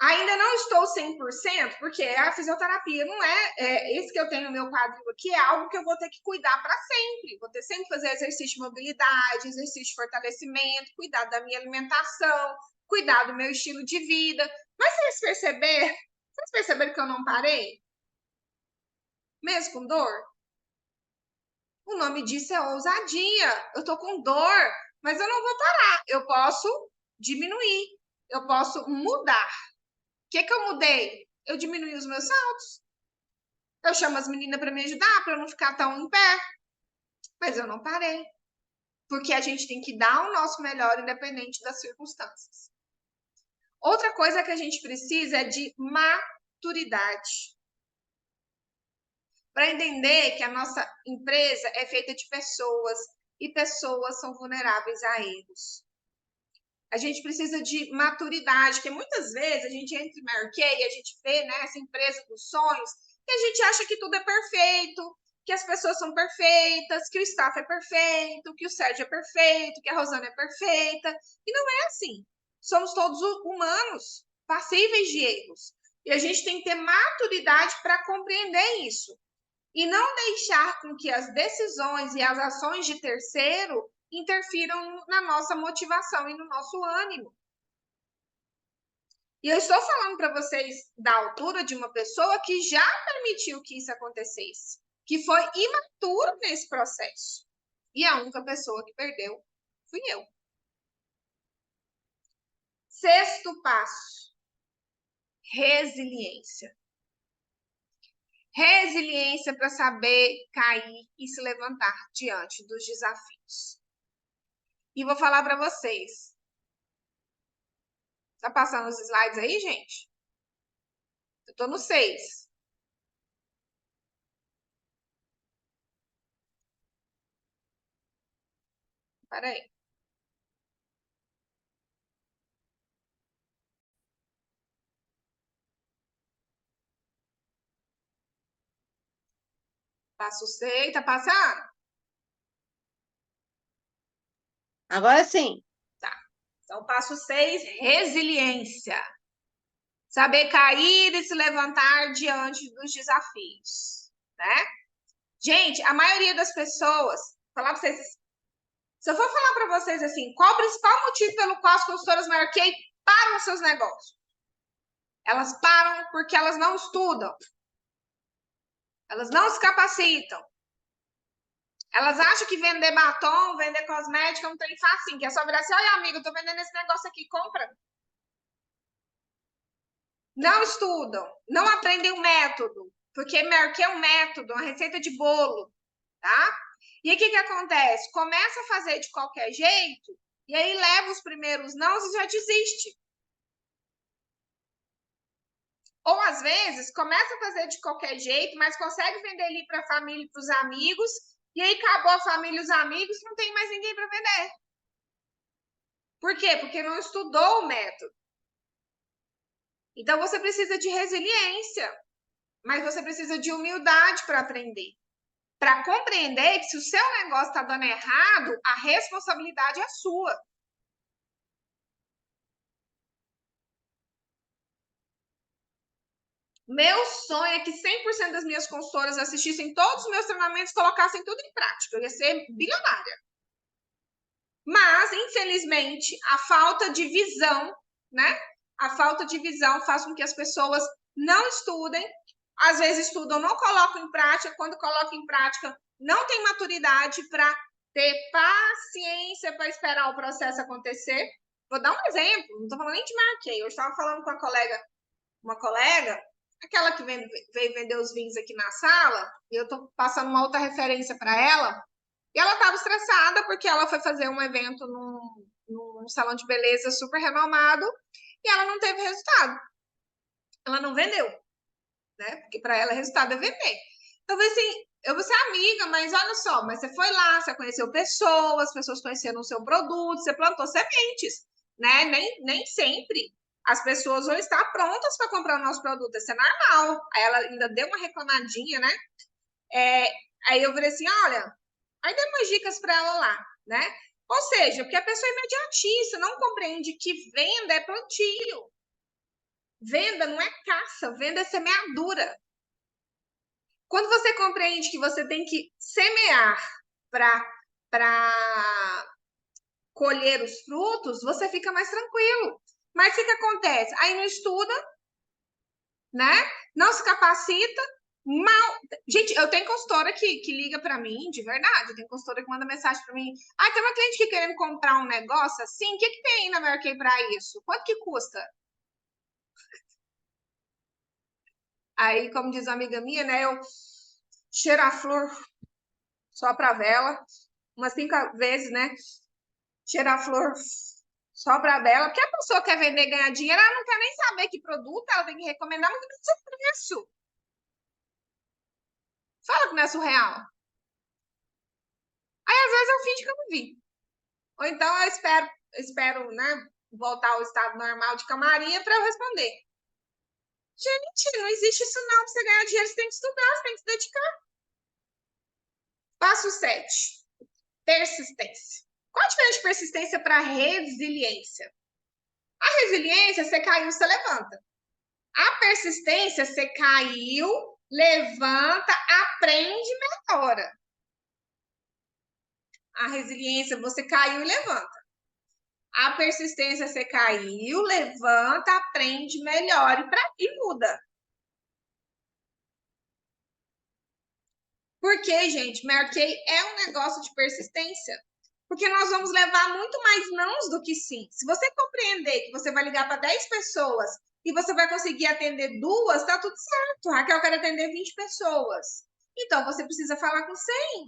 Ainda não estou 100%, porque a fisioterapia não esse que eu tenho no meu quadril aqui, é algo que eu vou ter que cuidar para sempre. Vou ter sempre que fazer exercício de mobilidade, exercício de fortalecimento, cuidar da minha alimentação, cuidar do meu estilo de vida. Mas vocês perceberam que eu não parei? Mesmo com dor? O nome disso é ousadia. Eu tô com dor, mas eu não vou parar. Eu posso diminuir, eu posso mudar. O que eu mudei? Eu diminui os meus saltos. Eu chamo as meninas para me ajudar, para eu não ficar tão em pé. Mas eu não parei. Porque a gente tem que dar o nosso melhor, independente das circunstâncias. Outra coisa que a gente precisa é de maturidade. Para entender que a nossa empresa é feita de pessoas e pessoas são vulneráveis a erros. A gente precisa de maturidade, porque muitas vezes a gente entra em Mary Kay, a gente vê, né, essa empresa dos sonhos, e a gente acha que tudo é perfeito, que as pessoas são perfeitas, que o staff é perfeito, que o Sérgio é perfeito, que a Rosana é perfeita. E não é assim. Somos todos humanos, passíveis de erros. E a gente tem que ter maturidade para compreender isso. E não deixar com que as decisões e as ações de terceiro interfiram na nossa motivação e no nosso ânimo. E eu estou falando para vocês da altura de uma pessoa que já permitiu que isso acontecesse, que foi imaturo nesse processo. E a única pessoa que perdeu fui eu. Sexto passo: resiliência. Resiliência para saber cair e se levantar diante dos desafios. E vou falar para vocês. Tá passando os slides aí, gente? Eu tô no 6. Peraí. Passo 6, tá passando? Agora sim. Tá. Então, passo 6, resiliência. Saber cair e se levantar diante dos desafios, né? Gente, a maioria das pessoas, falar para vocês, se eu for falar para vocês assim, qual o principal motivo pelo qual as consultoras Mary Kay param os seus negócios? Elas param porque elas não estudam. Elas não se capacitam. Elas acham que vender batom, vender cosmética é um trem facinho, que é só virar assim, olha, amigo, eu tô vendendo esse negócio aqui, compra. Não estudam, não aprendem o método, porque Mary Kay é um método, uma receita de bolo, tá? E aí, o que acontece? Começa a fazer de qualquer jeito, e aí leva os primeiros não e já desiste. Ou, às vezes, começa a fazer de qualquer jeito, mas consegue vender ali para a família e para os amigos, e aí acabou a família e os amigos, não tem mais ninguém para vender. Por quê? Porque não estudou o método. Então, você precisa de resiliência, mas você precisa de humildade para aprender. Para compreender que se o seu negócio está dando errado, a responsabilidade é sua. Meu sonho é que 100% das minhas consultoras assistissem todos os meus treinamentos e colocassem tudo em prática. Eu ia ser bilionária. Mas, infelizmente, a falta de visão, né? A falta de visão faz com que as pessoas não estudem, às vezes estudam, não colocam em prática, quando colocam em prática, não tem maturidade para ter paciência para esperar o processo acontecer. Vou dar um exemplo, não estou falando nem de Mary Kay, eu estava falando com uma colega, aquela que veio vender os vinhos aqui na sala, e eu estou passando uma outra referência para ela, e ela estava estressada porque ela foi fazer um evento num salão de beleza super renomado e ela não teve resultado. Ela não vendeu, né? Porque para ela resultado é vender. Então, assim, eu vou ser amiga, mas olha só, mas você foi lá, você conheceu pessoas conheceram o seu produto, você plantou sementes, né? Nem sempre as pessoas vão estar prontas para comprar o nosso produto, isso é normal. Aí ela ainda deu uma reclamadinha, né? Aí eu falei assim, olha, aí dei umas dicas para ela lá, né? Ou seja, porque a pessoa é imediatista, não compreende que venda é plantio. Venda não é caça, venda é semeadura. Quando você compreende que você tem que semear para colher os frutos, você fica mais tranquilo. Mas o que acontece? Aí não estuda, né? Não se capacita, mal. Gente, eu tenho consultora que liga para mim, de verdade. Eu tenho consultora que manda mensagem para mim. Ah, tem uma cliente que querendo comprar um negócio assim. O que tem aí na Mary Kay para isso? Quanto que custa? Aí, como diz uma amiga minha, né? Eu cheiro a flor só para vela, umas 5 vezes, né? Cheiro a flor só para vela. Porque a pessoa quer vender e ganhar dinheiro, ela não quer nem saber que produto, ela tem que recomendar, mas não precisa preço. Fala que não é surreal. Aí, às vezes, eu finjo que eu não vi. Ou então eu espero, né? voltar ao estado normal de calmaria para eu responder. Gente, não existe isso não. Para você ganhar dinheiro, você tem que estudar, você tem que se dedicar. Passo 7. Persistência. Qual a diferença de persistência para resiliência? A resiliência, você caiu, você levanta. A persistência, você caiu, levanta, aprende e melhora. A resiliência, você caiu e levanta. A persistência, você caiu, levanta, aprende, melhora e muda. Porque, gente, marquei é um negócio de persistência. Porque nós vamos levar muito mais nãos do que sim. Se você compreender que você vai ligar para 10 pessoas e você vai conseguir atender 2, tá tudo certo. Raquel quer atender 20 pessoas. Então, você precisa falar com 100.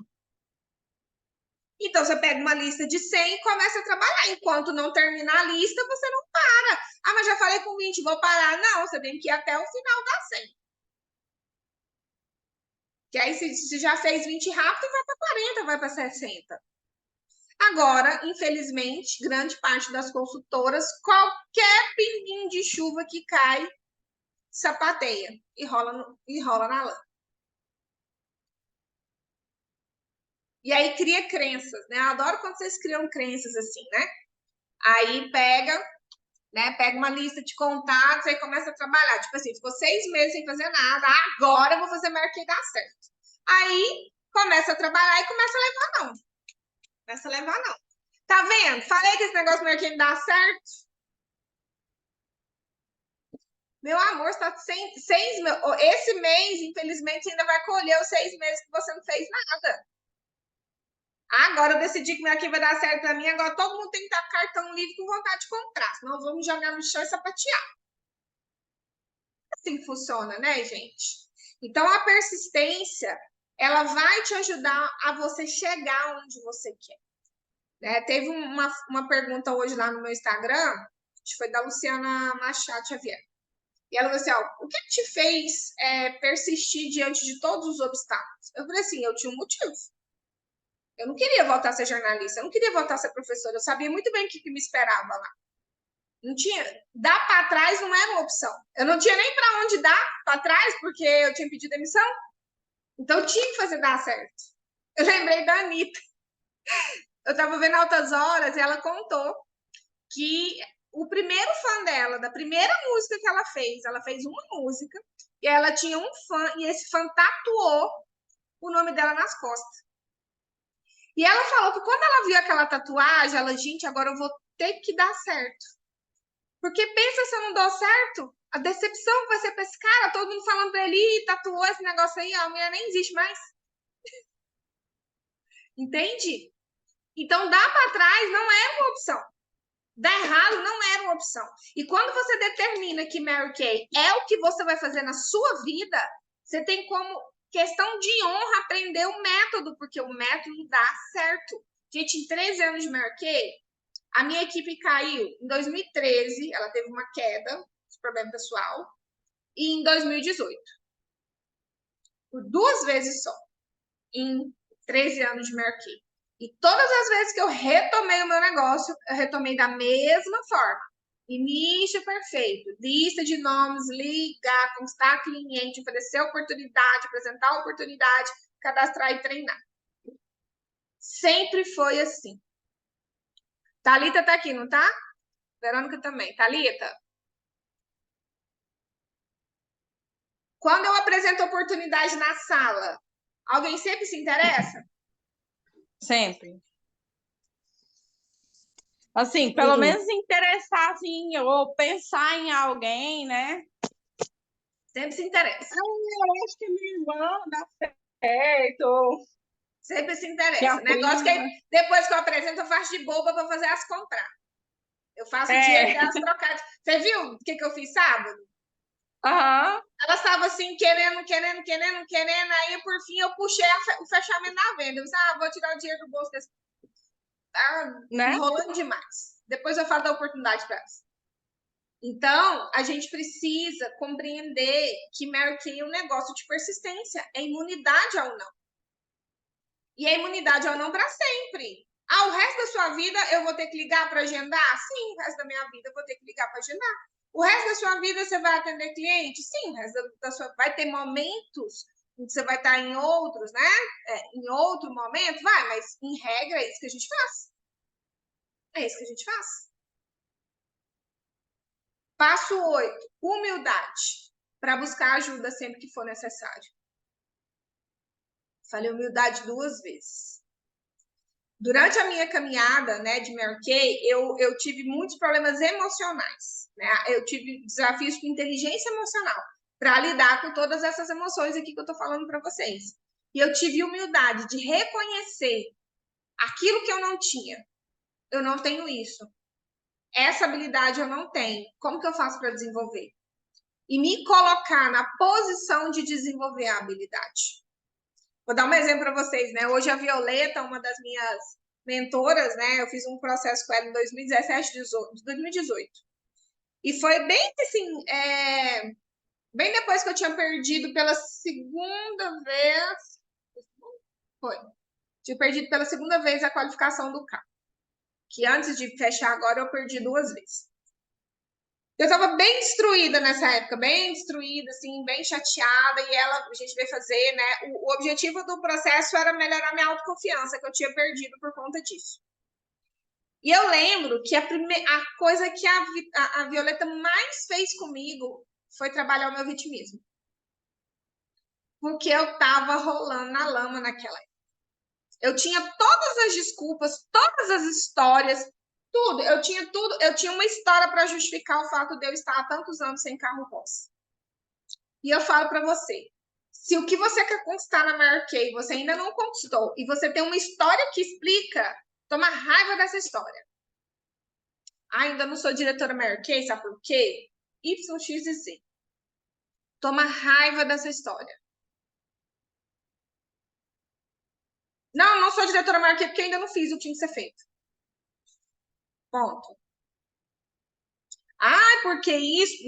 Então, você pega uma lista de 100 e começa a trabalhar. Enquanto não terminar a lista, você não para. Ah, mas já falei com 20, vou parar. Não, você tem que ir até o final da 100. Que aí, se já fez 20 rápido, vai para 40, vai para 60. Agora, infelizmente, grande parte das consultoras, qualquer pinguinho de chuva que cai, sapateia e rola na lã. E aí cria crenças, né? Eu adoro quando vocês criam crenças assim, né? Aí pega uma lista de contatos, aí começa a trabalhar. Tipo assim, ficou 6 meses sem fazer nada, agora eu vou fazer marketing dar certo. Aí começa a trabalhar e começa a levar não. Começa a levar não. Tá vendo? Falei que esse negócio do marketing dá certo. Meu amor, está 6 meses. Esse mês, infelizmente, você ainda vai colher os 6 meses que você não fez nada. Agora eu decidi que meu aqui vai dar certo para mim. Agora todo mundo tem que estar com cartão livre com vontade de comprar. Senão vamos jogar no chão e sapatear. Assim funciona, né, gente? Então a persistência, ela vai te ajudar a você chegar onde você quer. Né? Teve uma pergunta hoje lá no meu Instagram, acho que foi da Luciana Machado Xavier. E ela falou assim, ó, o que te fez persistir diante de todos os obstáculos? Eu falei assim, eu tinha um motivo. Eu não queria voltar a ser jornalista, eu não queria voltar a ser professora, eu sabia muito bem o que me esperava lá. Não tinha, dar para trás não era uma opção. Eu não tinha nem para onde dar para trás, porque eu tinha pedido demissão. Então eu tinha que fazer dar certo. Eu lembrei da Anitta. Eu estava vendo Altas Horas e ela contou que o primeiro fã dela, da primeira música que ela fez uma música, e ela tinha um fã, e esse fã tatuou o nome dela nas costas. E ela falou que quando ela viu aquela tatuagem, ela, gente, agora eu vou ter que dar certo. Porque pensa se eu não dou certo, a decepção vai ser pra esse cara, todo mundo falando pra ele, tatuou esse negócio aí, a mulher nem existe mais. Entende? Então, dar para trás não é uma opção. Dar errado não era uma opção. E quando você determina que Mary Kay é o que você vai fazer na sua vida, você tem como questão de honra aprender o método, porque o método dá certo. Gente, em 13 anos de Mary Kay, a minha equipe caiu. Em 2013, ela teve uma queda de problema pessoal. E em 2018. Por 2 vezes só. Em 13 anos de Mary Kay. E todas as vezes que eu retomei o meu negócio, eu retomei da mesma forma. Nicho perfeito, lista de nomes, ligar, conquistar cliente, oferecer oportunidade, apresentar oportunidade, cadastrar e treinar. Sempre foi assim. Thalita tá aqui, não tá? Verônica também. Thalita? Quando eu apresento oportunidade na sala, alguém sempre se interessa? Sempre. Assim, pelo menos interessar, assim, ou pensar em alguém, né? Sempre se interessa. Eu acho que minha irmã dá certo. Sempre se interessa. Negócio que depois que eu apresento, eu faço de boba para fazer as compras. Eu faço o dinheiro delas trocar. Você viu o que eu fiz sábado? Aham. Elas estavam assim, querendo. Aí, por fim, eu puxei o fechamento da venda. Eu disse, vou tirar o dinheiro do bolso desse. Tá enrolando demais. Depois eu falo da oportunidade para elas. Então, a gente precisa compreender que Mary Kay é um negócio de persistência. É imunidade ao não. E é imunidade ao não para sempre. Ah, o resto da sua vida eu vou ter que ligar para agendar? Sim, o resto da minha vida eu vou ter que ligar para agendar. O resto da sua vida você vai atender cliente? Sim, o resto da sua... Vai ter momentos em que você vai estar em outros, né? Em outro momento, vai, mas em regra é isso que a gente faz. É isso que a gente faz. Passo 8, humildade, para buscar ajuda sempre que for necessário. Falei humildade 2 vezes. Durante a minha caminhada, né, de Mary Kay, eu tive muitos problemas emocionais, né? Eu tive desafios com inteligência emocional para lidar com todas essas emoções aqui que eu estou falando para vocês. E eu tive humildade de reconhecer aquilo que eu não tinha. Eu não tenho isso. Essa habilidade eu não tenho. Como que eu faço para desenvolver? E me colocar na posição de desenvolver a habilidade. Vou dar um exemplo para vocês, né? Hoje a Violeta, uma das minhas mentoras, né? Eu fiz um processo com ela em 2017, 2018. E foi bem assim, bem depois que eu tinha perdido pela segunda vez. Foi. Tinha perdido pela segunda vez a qualificação do carro. Que antes de fechar agora eu perdi 2 vezes. Eu estava bem destruída nessa época, bem destruída, assim, bem chateada, e a gente veio fazer, né? O objetivo do processo era melhorar minha autoconfiança, que eu tinha perdido por conta disso. E eu lembro que a coisa que a Violeta mais fez comigo foi trabalhar o meu vitimismo. Porque eu estava rolando na lama naquela época. Eu tinha todas as desculpas, todas as histórias, tudo. Eu tinha uma história para justificar o fato de eu estar há tantos anos sem carro roça. E eu falo para você, se o que você quer conquistar na Mary Kay você ainda não conquistou e você tem uma história que explica, toma raiva dessa história. Ah, ainda não sou diretora Mary Kay, sabe por quê? Y, X e Z. Toma raiva dessa história. Não sou diretora Mary Kay porque ainda não fiz o que tinha que ser feito. Ponto. Ah, porque isso?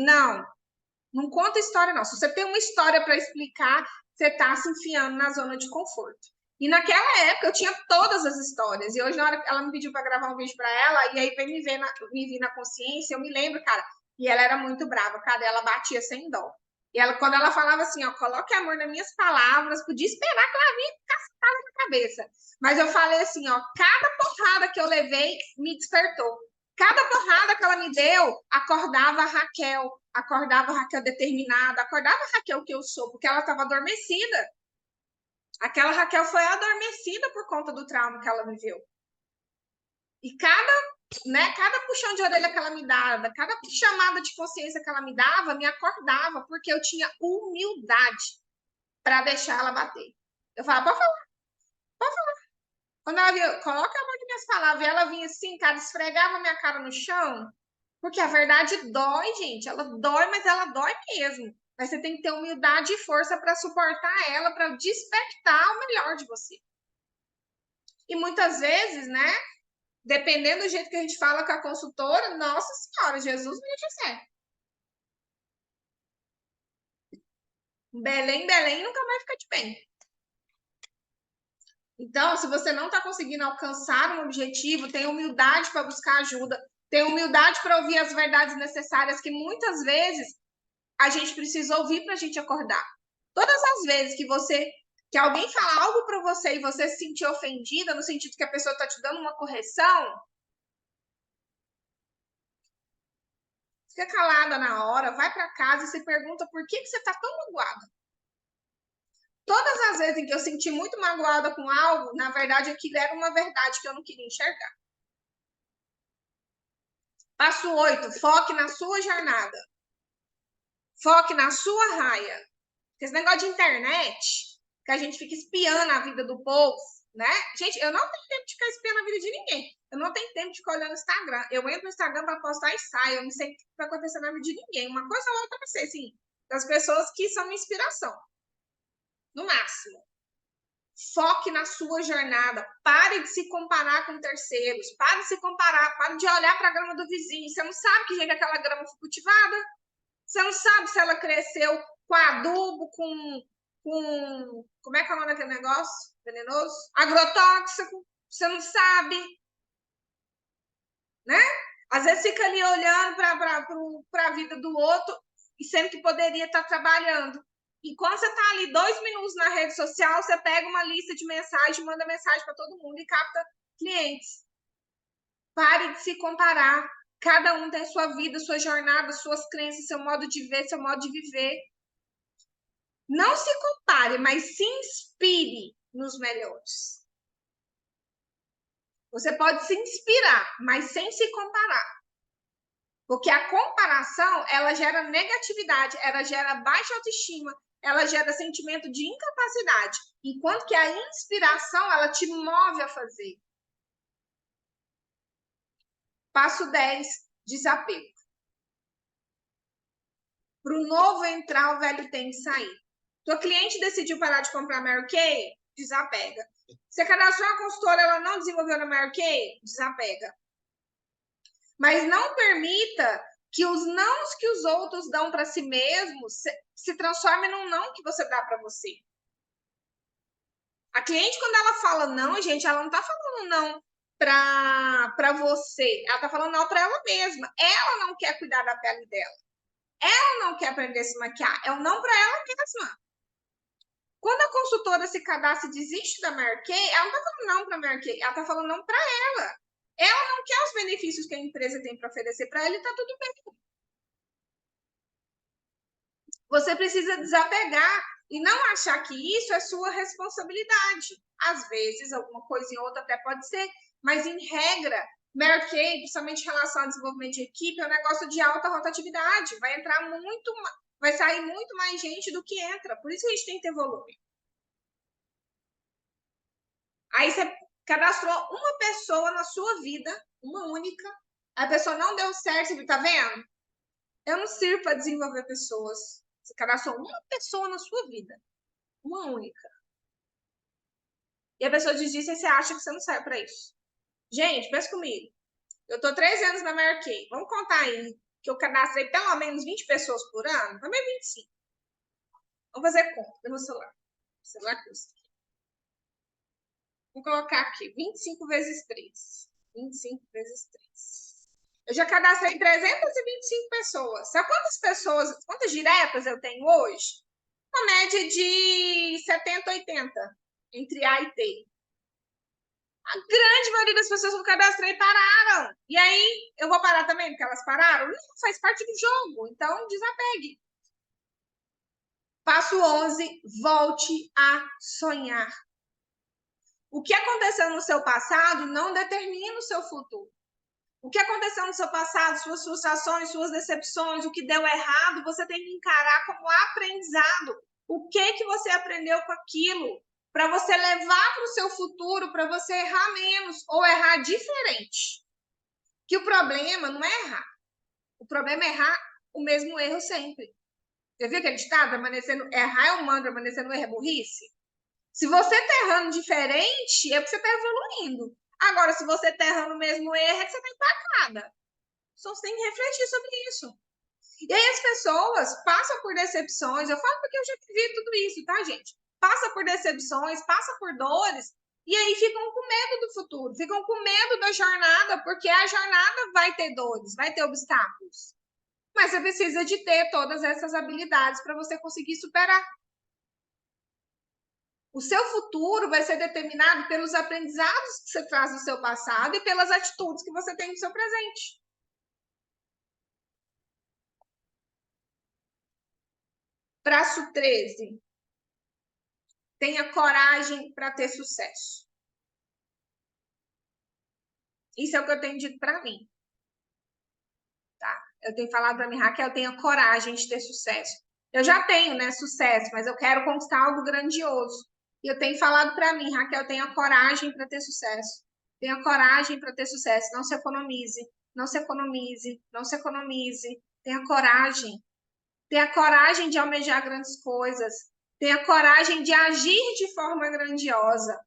Não conta história, não. Se você tem uma história para explicar, você está se enfiando na zona de conforto. E naquela época eu tinha todas as histórias. E hoje, na hora que ela me pediu para gravar um vídeo para ela, e aí vem me vir na consciência, eu me lembro, cara, e ela era muito brava, cara, ela batia sem dó. E ela, quando ela falava assim, ó, coloque amor nas minhas palavras, podia esperar que ela vinha cacetada na cabeça. Mas eu falei assim, ó, cada porrada que eu levei me despertou. Cada porrada que ela me deu, acordava a Raquel determinada, acordava a Raquel que eu sou, porque ela estava adormecida. Aquela Raquel foi adormecida por conta do trauma que ela viveu. E cada puxão de orelha que ela me dava, cada chamada de consciência que ela me dava, me acordava, porque eu tinha humildade para deixar ela bater. Eu falava, pode falar, pode falar. Quando ela via, coloca a mão nas minhas palavras, e ela vinha assim, cara, esfregava minha cara no chão, porque a verdade dói, gente. Ela dói, mas ela dói mesmo. Mas você tem que ter humildade e força para suportar ela, para despertar o melhor de você. E muitas vezes, né? Dependendo do jeito que a gente fala com a consultora, nossa senhora, Jesus me disser. Belém nunca vai ficar de bem. Então, se você não está conseguindo alcançar um objetivo, tenha humildade para buscar ajuda, tenha humildade para ouvir as verdades necessárias que muitas vezes a gente precisa ouvir para a gente acordar. Todas as vezes que alguém fala algo para você e você se sentir ofendida, no sentido que a pessoa está te dando uma correção, fica calada na hora, vai para casa e se pergunta por que você está tão magoada. Todas as vezes em que eu senti muito magoada com algo, na verdade aquilo era uma verdade que eu não queria enxergar. Passo 8, foque na sua jornada. Foque na sua raia. Esse negócio de internet, que a gente fica espiando a vida do povo, né? Gente, eu não tenho tempo de ficar espiando a vida de ninguém. Eu não tenho tempo de ficar olhando no Instagram. Eu entro no Instagram para postar e saio. Eu não sei o que vai acontecer na vida de ninguém. Uma coisa ou outra vai ser, assim, das pessoas que são minha inspiração. No máximo. Foque na sua jornada. Pare de se comparar com terceiros. Pare de se comparar. Pare de olhar para a grama do vizinho. Você não sabe que jeito aquela grama foi cultivada. Você não sabe se ela cresceu com adubo, com como é que é o nome daquele negócio venenoso? Agrotóxico. Você não sabe, né? Às vezes fica ali olhando para a vida do outro, e sendo que poderia estar trabalhando. E quando você está ali 2 minutos na rede social, você pega uma lista de mensagens, manda mensagem para todo mundo e capta clientes. Pare de se comparar. Cada um tem sua vida, sua jornada, suas crenças, seu modo de ver, seu modo de viver. Não se compare, mas se inspire nos melhores. Você pode se inspirar, mas sem se comparar. Porque a comparação, ela gera negatividade, ela gera baixa autoestima, ela gera sentimento de incapacidade. Enquanto que a inspiração, ela te move a fazer. Passo 10, desapego. Para o novo entrar, o velho tem que sair. Tua cliente decidiu parar de comprar Mary Kay? Desapega. Você cadastrou uma consultora, ela não desenvolveu na Mary Kay? Desapega. Mas não permita que os nãos que os outros dão para si mesmos se transformem num não que você dá para você. A cliente, quando ela fala não, gente, ela não está falando não para você, ela está falando não para ela mesma. Ela não quer cuidar da pele dela. Ela não quer aprender a se maquiar. É um não para ela mesma. Quando a consultora se cadastra e desiste da Mary Kay, ela não está falando não para a Mary Kay, ela está falando não para ela. Ela não quer os benefícios que a empresa tem para oferecer para ela e está tudo bem. Você precisa desapegar e não achar que isso é sua responsabilidade. Às vezes, alguma coisa em outra até pode ser, mas em regra, Mary Kay, principalmente em relação ao desenvolvimento de equipe, é um negócio de alta rotatividade. Vai entrar muito, vai sair muito mais gente do que entra. Por isso que a gente tem que ter volume. Aí você cadastrou uma pessoa na sua vida, uma única, a pessoa não deu certo, você tá vendo? Eu não sirvo para desenvolver pessoas. Você cadastrou uma pessoa na sua vida, uma única. E a pessoa desiste e você acha que você não serve para isso. Gente, pensa comigo. Eu tô 3 anos na Mary Kay. Vamos contar aí que eu cadastrei pelo menos 20 pessoas por ano? Também 25. Vamos fazer conta no meu celular. O celular custa aqui. Vou colocar aqui, 25 vezes 3. 25 vezes 3. Eu já cadastrei 325 pessoas. Sabe quantas diretas eu tenho hoje? Uma média de 70, 80, entre A e T. A grande maioria das pessoas que eu cadastrei pararam. E aí, eu vou parar também porque elas pararam? Não, faz parte do jogo. Então, desapegue. Passo 11, volte a sonhar. O que aconteceu no seu passado não determina o seu futuro. O que aconteceu no seu passado, suas frustrações, suas decepções, o que deu errado, você tem que encarar como aprendizado. O que você aprendeu com aquilo? Para você levar para o seu futuro, para você errar menos ou errar diferente. Que o problema não é errar. O problema é errar o mesmo erro sempre. Você viu aquele ditado? Errar é humano, permanecer no erro é burrice? Se você está errando diferente, é porque você está evoluindo. Agora, se você está errando o mesmo erro, é que você está empacada. Só você tem que refletir sobre isso. E aí as pessoas passam por decepções. Eu falo porque eu já vivi tudo isso, tá, gente? Passa por decepções, passa por dores, e aí ficam com medo do futuro, ficam com medo da jornada, porque a jornada vai ter dores, vai ter obstáculos. Mas você precisa de ter todas essas habilidades para você conseguir superar. O seu futuro vai ser determinado pelos aprendizados que você traz do seu passado e pelas atitudes que você tem no seu presente. Passo 13. Tenha coragem para ter sucesso. Isso é o que eu tenho dito para mim. Tá? Eu tenho falado para mim, Raquel, tenha coragem de ter sucesso. Eu já tenho, né, sucesso, mas eu quero conquistar algo grandioso. E eu tenho falado para mim, Raquel, tenha coragem para ter sucesso. Tenha coragem para ter sucesso. Não se economize, não se economize, não se economize. Tenha coragem. Tenha coragem de almejar grandes coisas. Tenha coragem de agir de forma grandiosa.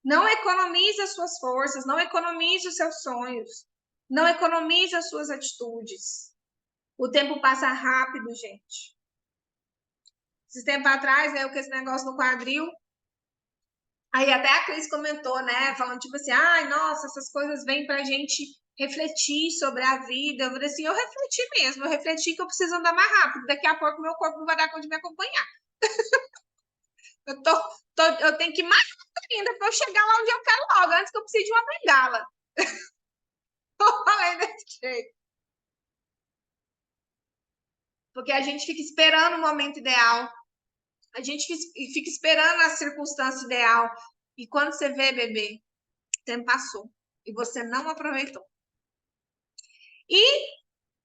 Não economize as suas forças, não economize os seus sonhos. Não economize as suas atitudes. O tempo passa rápido, gente. Esse tempo atrás, eu com esse negócio no quadril, Aí até a Cris comentou, né? Falando tipo assim, ai, nossa, essas coisas vêm pra gente refletir sobre a vida. Eu falei assim, eu refleti mesmo, eu refleti que eu preciso andar mais rápido. Daqui a pouco meu corpo não vai dar conta de me acompanhar. Eu tenho que ir mais rápido ainda para eu chegar lá onde eu quero logo, antes que eu precise de uma bengala. Eu falei desse jeito. Porque a gente fica esperando o momento ideal. A gente fica esperando a circunstância ideal. E quando você vê, bebê, o tempo passou. E você não aproveitou. E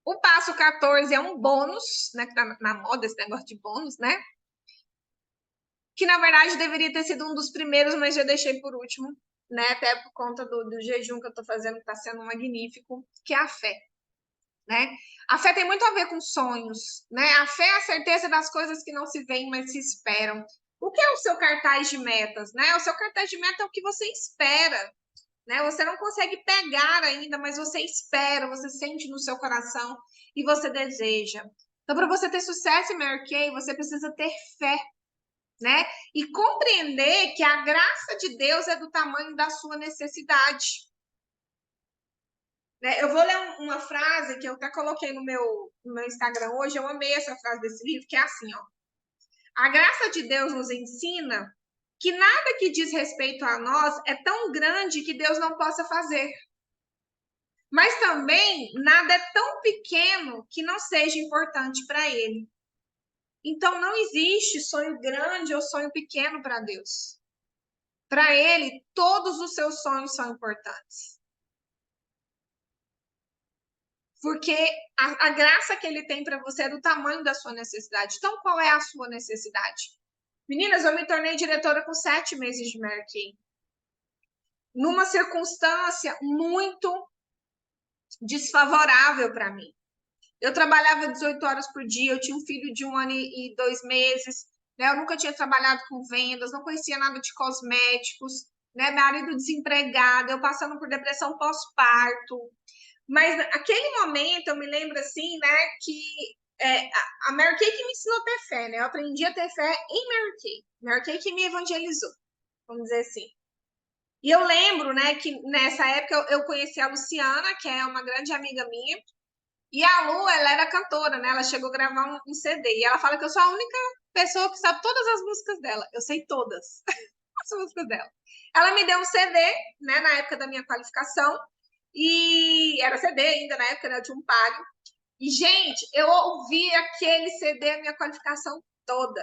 o passo 14 é um bônus, né? Que tá na moda esse negócio de bônus, né? Que na verdade deveria ter sido um dos primeiros, mas já deixei por último, né? Até por conta do jejum que eu tô fazendo, que está sendo magnífico, que é a fé, né? A fé tem muito a ver com sonhos, né? A fé é a certeza das coisas que não se veem, mas se esperam. O que é o seu cartaz de metas, né? O seu cartaz de meta é o que você espera, né? Você não consegue pegar ainda, mas você espera, você sente no seu coração e você deseja. Então, para você ter sucesso em Mary Kay, você precisa ter fé, né? E compreender que a graça de Deus é do tamanho da sua necessidade. Né? Eu vou ler uma frase que eu até coloquei no meu Instagram hoje, eu amei essa frase desse livro, que é assim, ó. A graça de Deus nos ensina que nada que diz respeito a nós é tão grande que Deus não possa fazer. Mas também nada é tão pequeno que não seja importante para Ele. Então não existe sonho grande ou sonho pequeno para Deus. Para Ele, todos os seus sonhos são importantes. Porque a graça que Ele tem para você é do tamanho da sua necessidade. Então, qual é a sua necessidade? Meninas, eu me tornei diretora com 7 meses de Mary Kay. Numa circunstância muito desfavorável para mim. Eu trabalhava 18 horas por dia, eu tinha um filho de 1 ano e 2 meses, né? Eu nunca tinha trabalhado com vendas, não conhecia nada de cosméticos, né? Meu marido desempregado, eu passando por depressão pós-parto. Mas naquele momento, eu me lembro assim, né, que a Mary Kay que me ensinou a ter fé, né? Eu aprendi a ter fé em Mary Kay. Mary Kay que me evangelizou, vamos dizer assim. E eu lembro, né, que nessa época eu conheci a Luciana, que é uma grande amiga minha, e a Lu, ela era cantora, né? Ela chegou a gravar um CD. E ela fala que eu sou a única pessoa que sabe todas as músicas dela. Eu sei todas as músicas dela. Ela me deu um CD, né? Na época da minha qualificação. E era CD ainda na época, né? Eu tinha um palio. E, gente, eu ouvi aquele CD, a minha qualificação toda.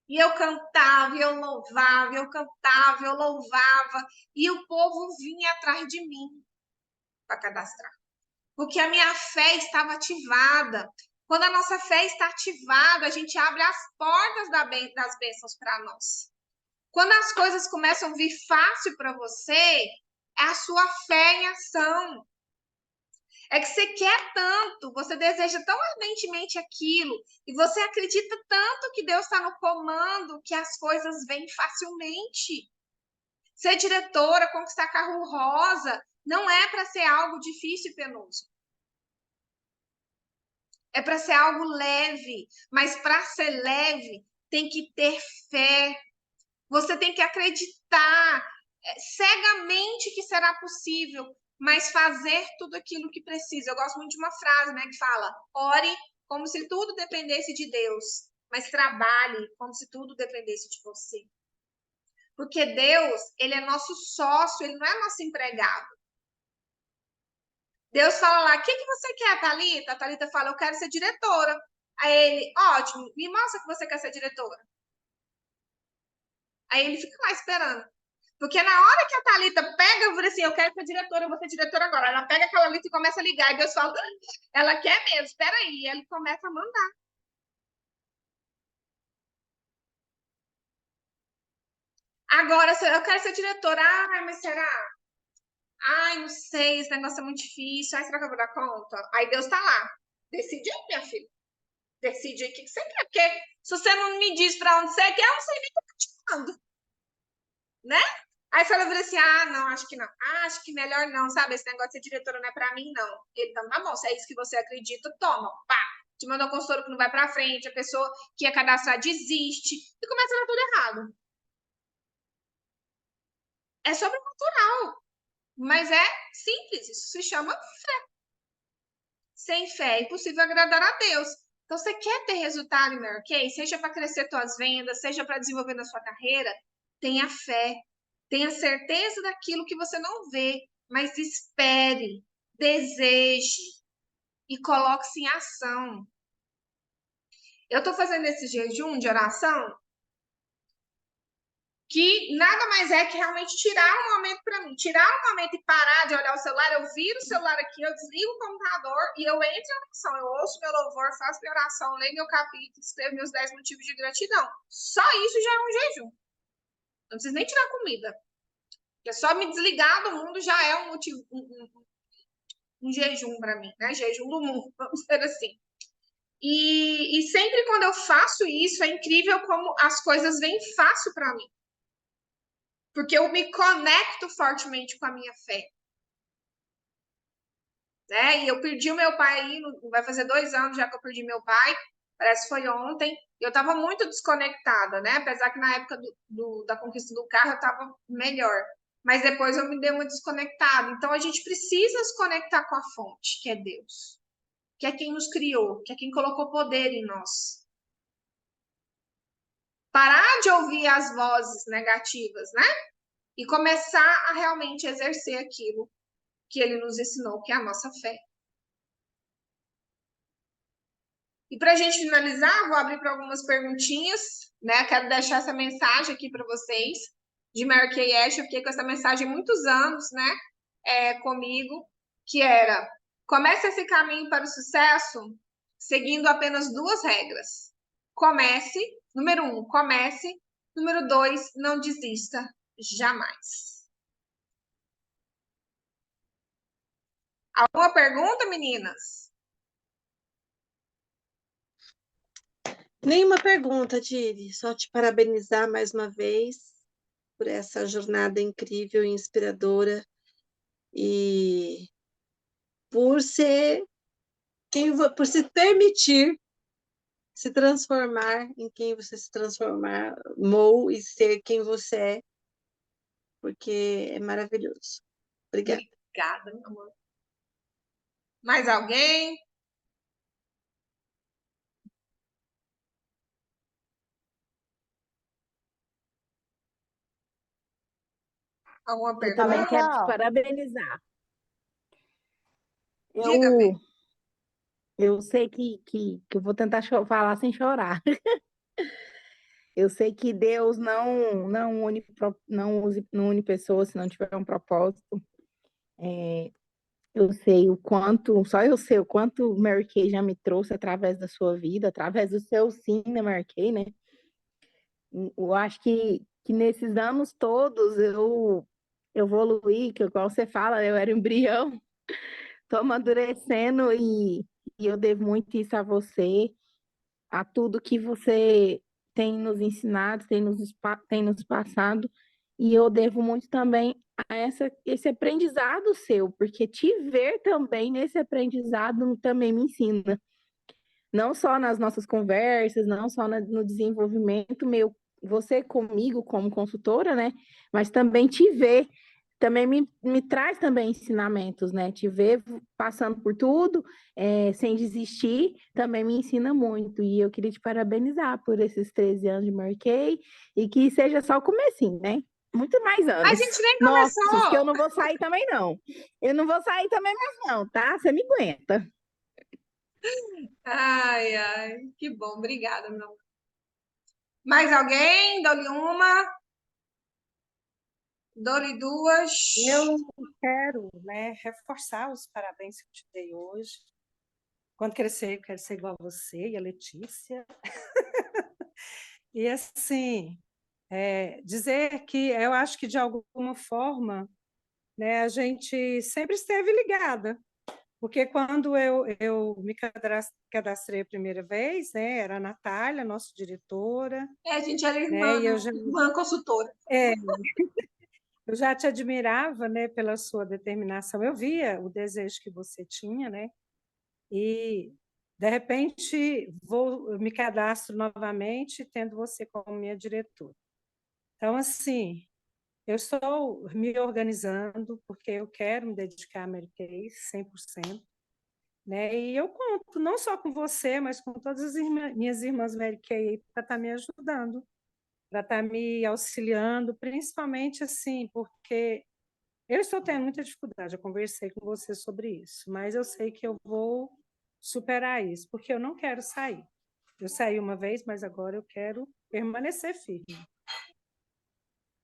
E eu cantava, e eu louvava, eu cantava, eu louvava. E o povo vinha atrás de mim para cadastrar. Porque a minha fé estava ativada. Quando a nossa fé está ativada, a gente abre as portas das bênçãos para nós. Quando as coisas começam a vir fácil para você, é a sua fé em ação. É que você quer tanto, você deseja tão ardentemente aquilo, e você acredita tanto que Deus está no comando, que as coisas vêm facilmente. Ser diretora, conquistar carro rosa, não é para ser algo difícil e penoso. É para ser algo leve, mas para ser leve, tem que ter fé. Você tem que acreditar cegamente que será possível, mas fazer tudo aquilo que precisa. Eu gosto muito de uma frase, né, que fala: ore como se tudo dependesse de Deus, mas trabalhe como se tudo dependesse de você. Porque Deus, ele é nosso sócio, ele não é nosso empregado. Deus fala lá: o que você quer, Thalita? A Thalita fala: eu quero ser diretora. Aí ele: ótimo, me mostra que você quer ser diretora. Aí ele fica lá esperando. Porque na hora que a Thalita pega, eu falei assim: eu quero ser diretora, eu vou ser diretora agora. Ela pega aquela lista e começa a ligar. E Deus fala: ela quer mesmo, espera aí. E ele começa a mandar. Agora, eu quero ser diretora. Ai, mas será? Ai, não sei, esse negócio é muito difícil. Ai, será que eu vou dar conta? Aí Deus tá lá. Decide aí, minha filha. Decide aí o que você quer. Porque se você não me diz pra onde você quer, eu não sei nem o que eu tô te falando. Né? Aí você vai assim: ah, não, acho que não. Ah, acho que melhor não, sabe? Esse negócio de ser diretora não é pra mim, não. Então, tá bom, se é isso que você acredita, toma, pá. Te manda um consultório que não vai pra frente, a pessoa que ia cadastrar desiste, e começa a dar tudo errado. É sobrenatural, mas é simples, isso se chama fé. Sem fé é impossível agradar a Deus. Então, você quer ter resultado em Mary Kay? Seja para crescer suas vendas, seja para desenvolver na sua carreira, tenha fé. Tenha certeza daquilo que você não vê, mas espere, deseje e coloque-se em ação. Eu estou fazendo esse jejum de oração que nada mais é que realmente tirar um momento para mim, tirar um momento e parar de olhar o celular. Eu viro o celular aqui, eu desligo o computador e eu entro em oração. Eu ouço meu louvor, faço minha oração, leio meu capítulo, escrevo meus 10 motivos de gratidão. Só isso já é um jejum. Não preciso nem tirar comida. Porque só me desligar do mundo já é um motivo, um jejum para mim, né? Jejum do mundo, vamos dizer assim. E sempre quando eu faço isso, é incrível como as coisas vêm fácil para mim. Porque eu me conecto fortemente com a minha fé. Né? E eu perdi o meu pai aí, vai fazer 2 anos já que eu perdi meu pai, parece que foi ontem. Eu estava muito desconectada, né? Apesar que na época da conquista do carro eu estava melhor. Mas depois eu me dei uma desconectada. Então a gente precisa se conectar com a fonte, que é Deus. Que é quem nos criou, que é quem colocou poder em nós. Parar de ouvir as vozes negativas, né? E começar a realmente exercer aquilo que ele nos ensinou, que é a nossa fé. E para a gente finalizar, vou abrir para algumas perguntinhas, né? Quero deixar essa mensagem aqui para vocês, de Mary Kay Ash. Eu fiquei com essa mensagem há muitos anos, né? Comigo, que era: comece esse caminho para o sucesso seguindo apenas 2 regras. Comece, número 1, comece. Número 2, não desista jamais. Alguma pergunta, meninas? Nenhuma pergunta, Tiri. Só te parabenizar mais uma vez por essa jornada incrível e inspiradora e por por se permitir se transformar em quem você se transformou e ser quem você é, porque é maravilhoso. Obrigada. Obrigada, meu amor. Mais alguém? Alguma Eu pergunta? também quero te Legal. parabenizar. Diga, Bê. Eu sei que eu vou tentar falar sem chorar. Eu sei que Deus não une pessoas se não tiver um propósito. Eu sei o quanto, só eu sei o quanto o Mary Kay já me trouxe através da sua vida, através do seu sim na Mary Kay, né? Eu acho que nesses anos todos eu evoluí, que igual você fala, eu era embrião, tô amadurecendo e eu devo muito isso a você, a tudo que você tem nos ensinado, tem nos passado, e eu devo muito também a esse aprendizado seu, porque te ver também nesse aprendizado também me ensina. Não só nas nossas conversas, não só no desenvolvimento meu, você comigo como consultora, né? Mas também te ver também me traz também ensinamentos, né? Te ver passando por tudo, sem desistir, também me ensina muito. E eu queria te parabenizar por esses 13 anos de Mary Kay e que seja só o comecinho, né? Muito mais A anos. gente nem Nossos, que eu começou. não vou sair também, não. Eu não vou sair também mais, não, tá? Você me aguenta. Ai, ai, que bom. Obrigada, meu amor. Mais alguém? Dou-lhe uma. Dou-lhe 2. Eu quero, né, reforçar os parabéns que eu te dei hoje. Quando crescer, eu quero ser igual a você e a Letícia. E, assim, dizer que eu acho que, de alguma forma, né, a gente sempre esteve ligada. Porque quando eu me cadastrei a primeira vez, né, era a Natália, nossa diretora, A gente era né, irmã, e irmã consultora. eu já te admirava, né, pela sua determinação. Eu via o desejo que você tinha, né? E, de repente, me cadastro novamente, tendo você como minha diretora. Então, assim, Eu estou me organizando, porque eu quero me dedicar a Mary Kay 100%, né? E eu conto não só com você, mas com todas as minhas irmãs Mary Kay para estar me ajudando, para estar me auxiliando, principalmente assim, porque eu estou tendo muita dificuldade, eu conversei com você sobre isso, mas eu sei que eu vou superar isso, porque eu não quero sair. Eu saí uma vez, mas agora eu quero permanecer firme.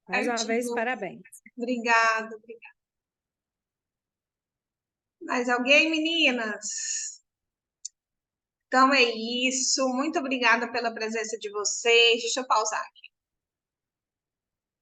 Mais uma vez, Certinho. parabéns. Obrigada, obrigada. Mais alguém, meninas? Então é isso. Muito obrigada pela presença de vocês. Deixa eu pausar aqui.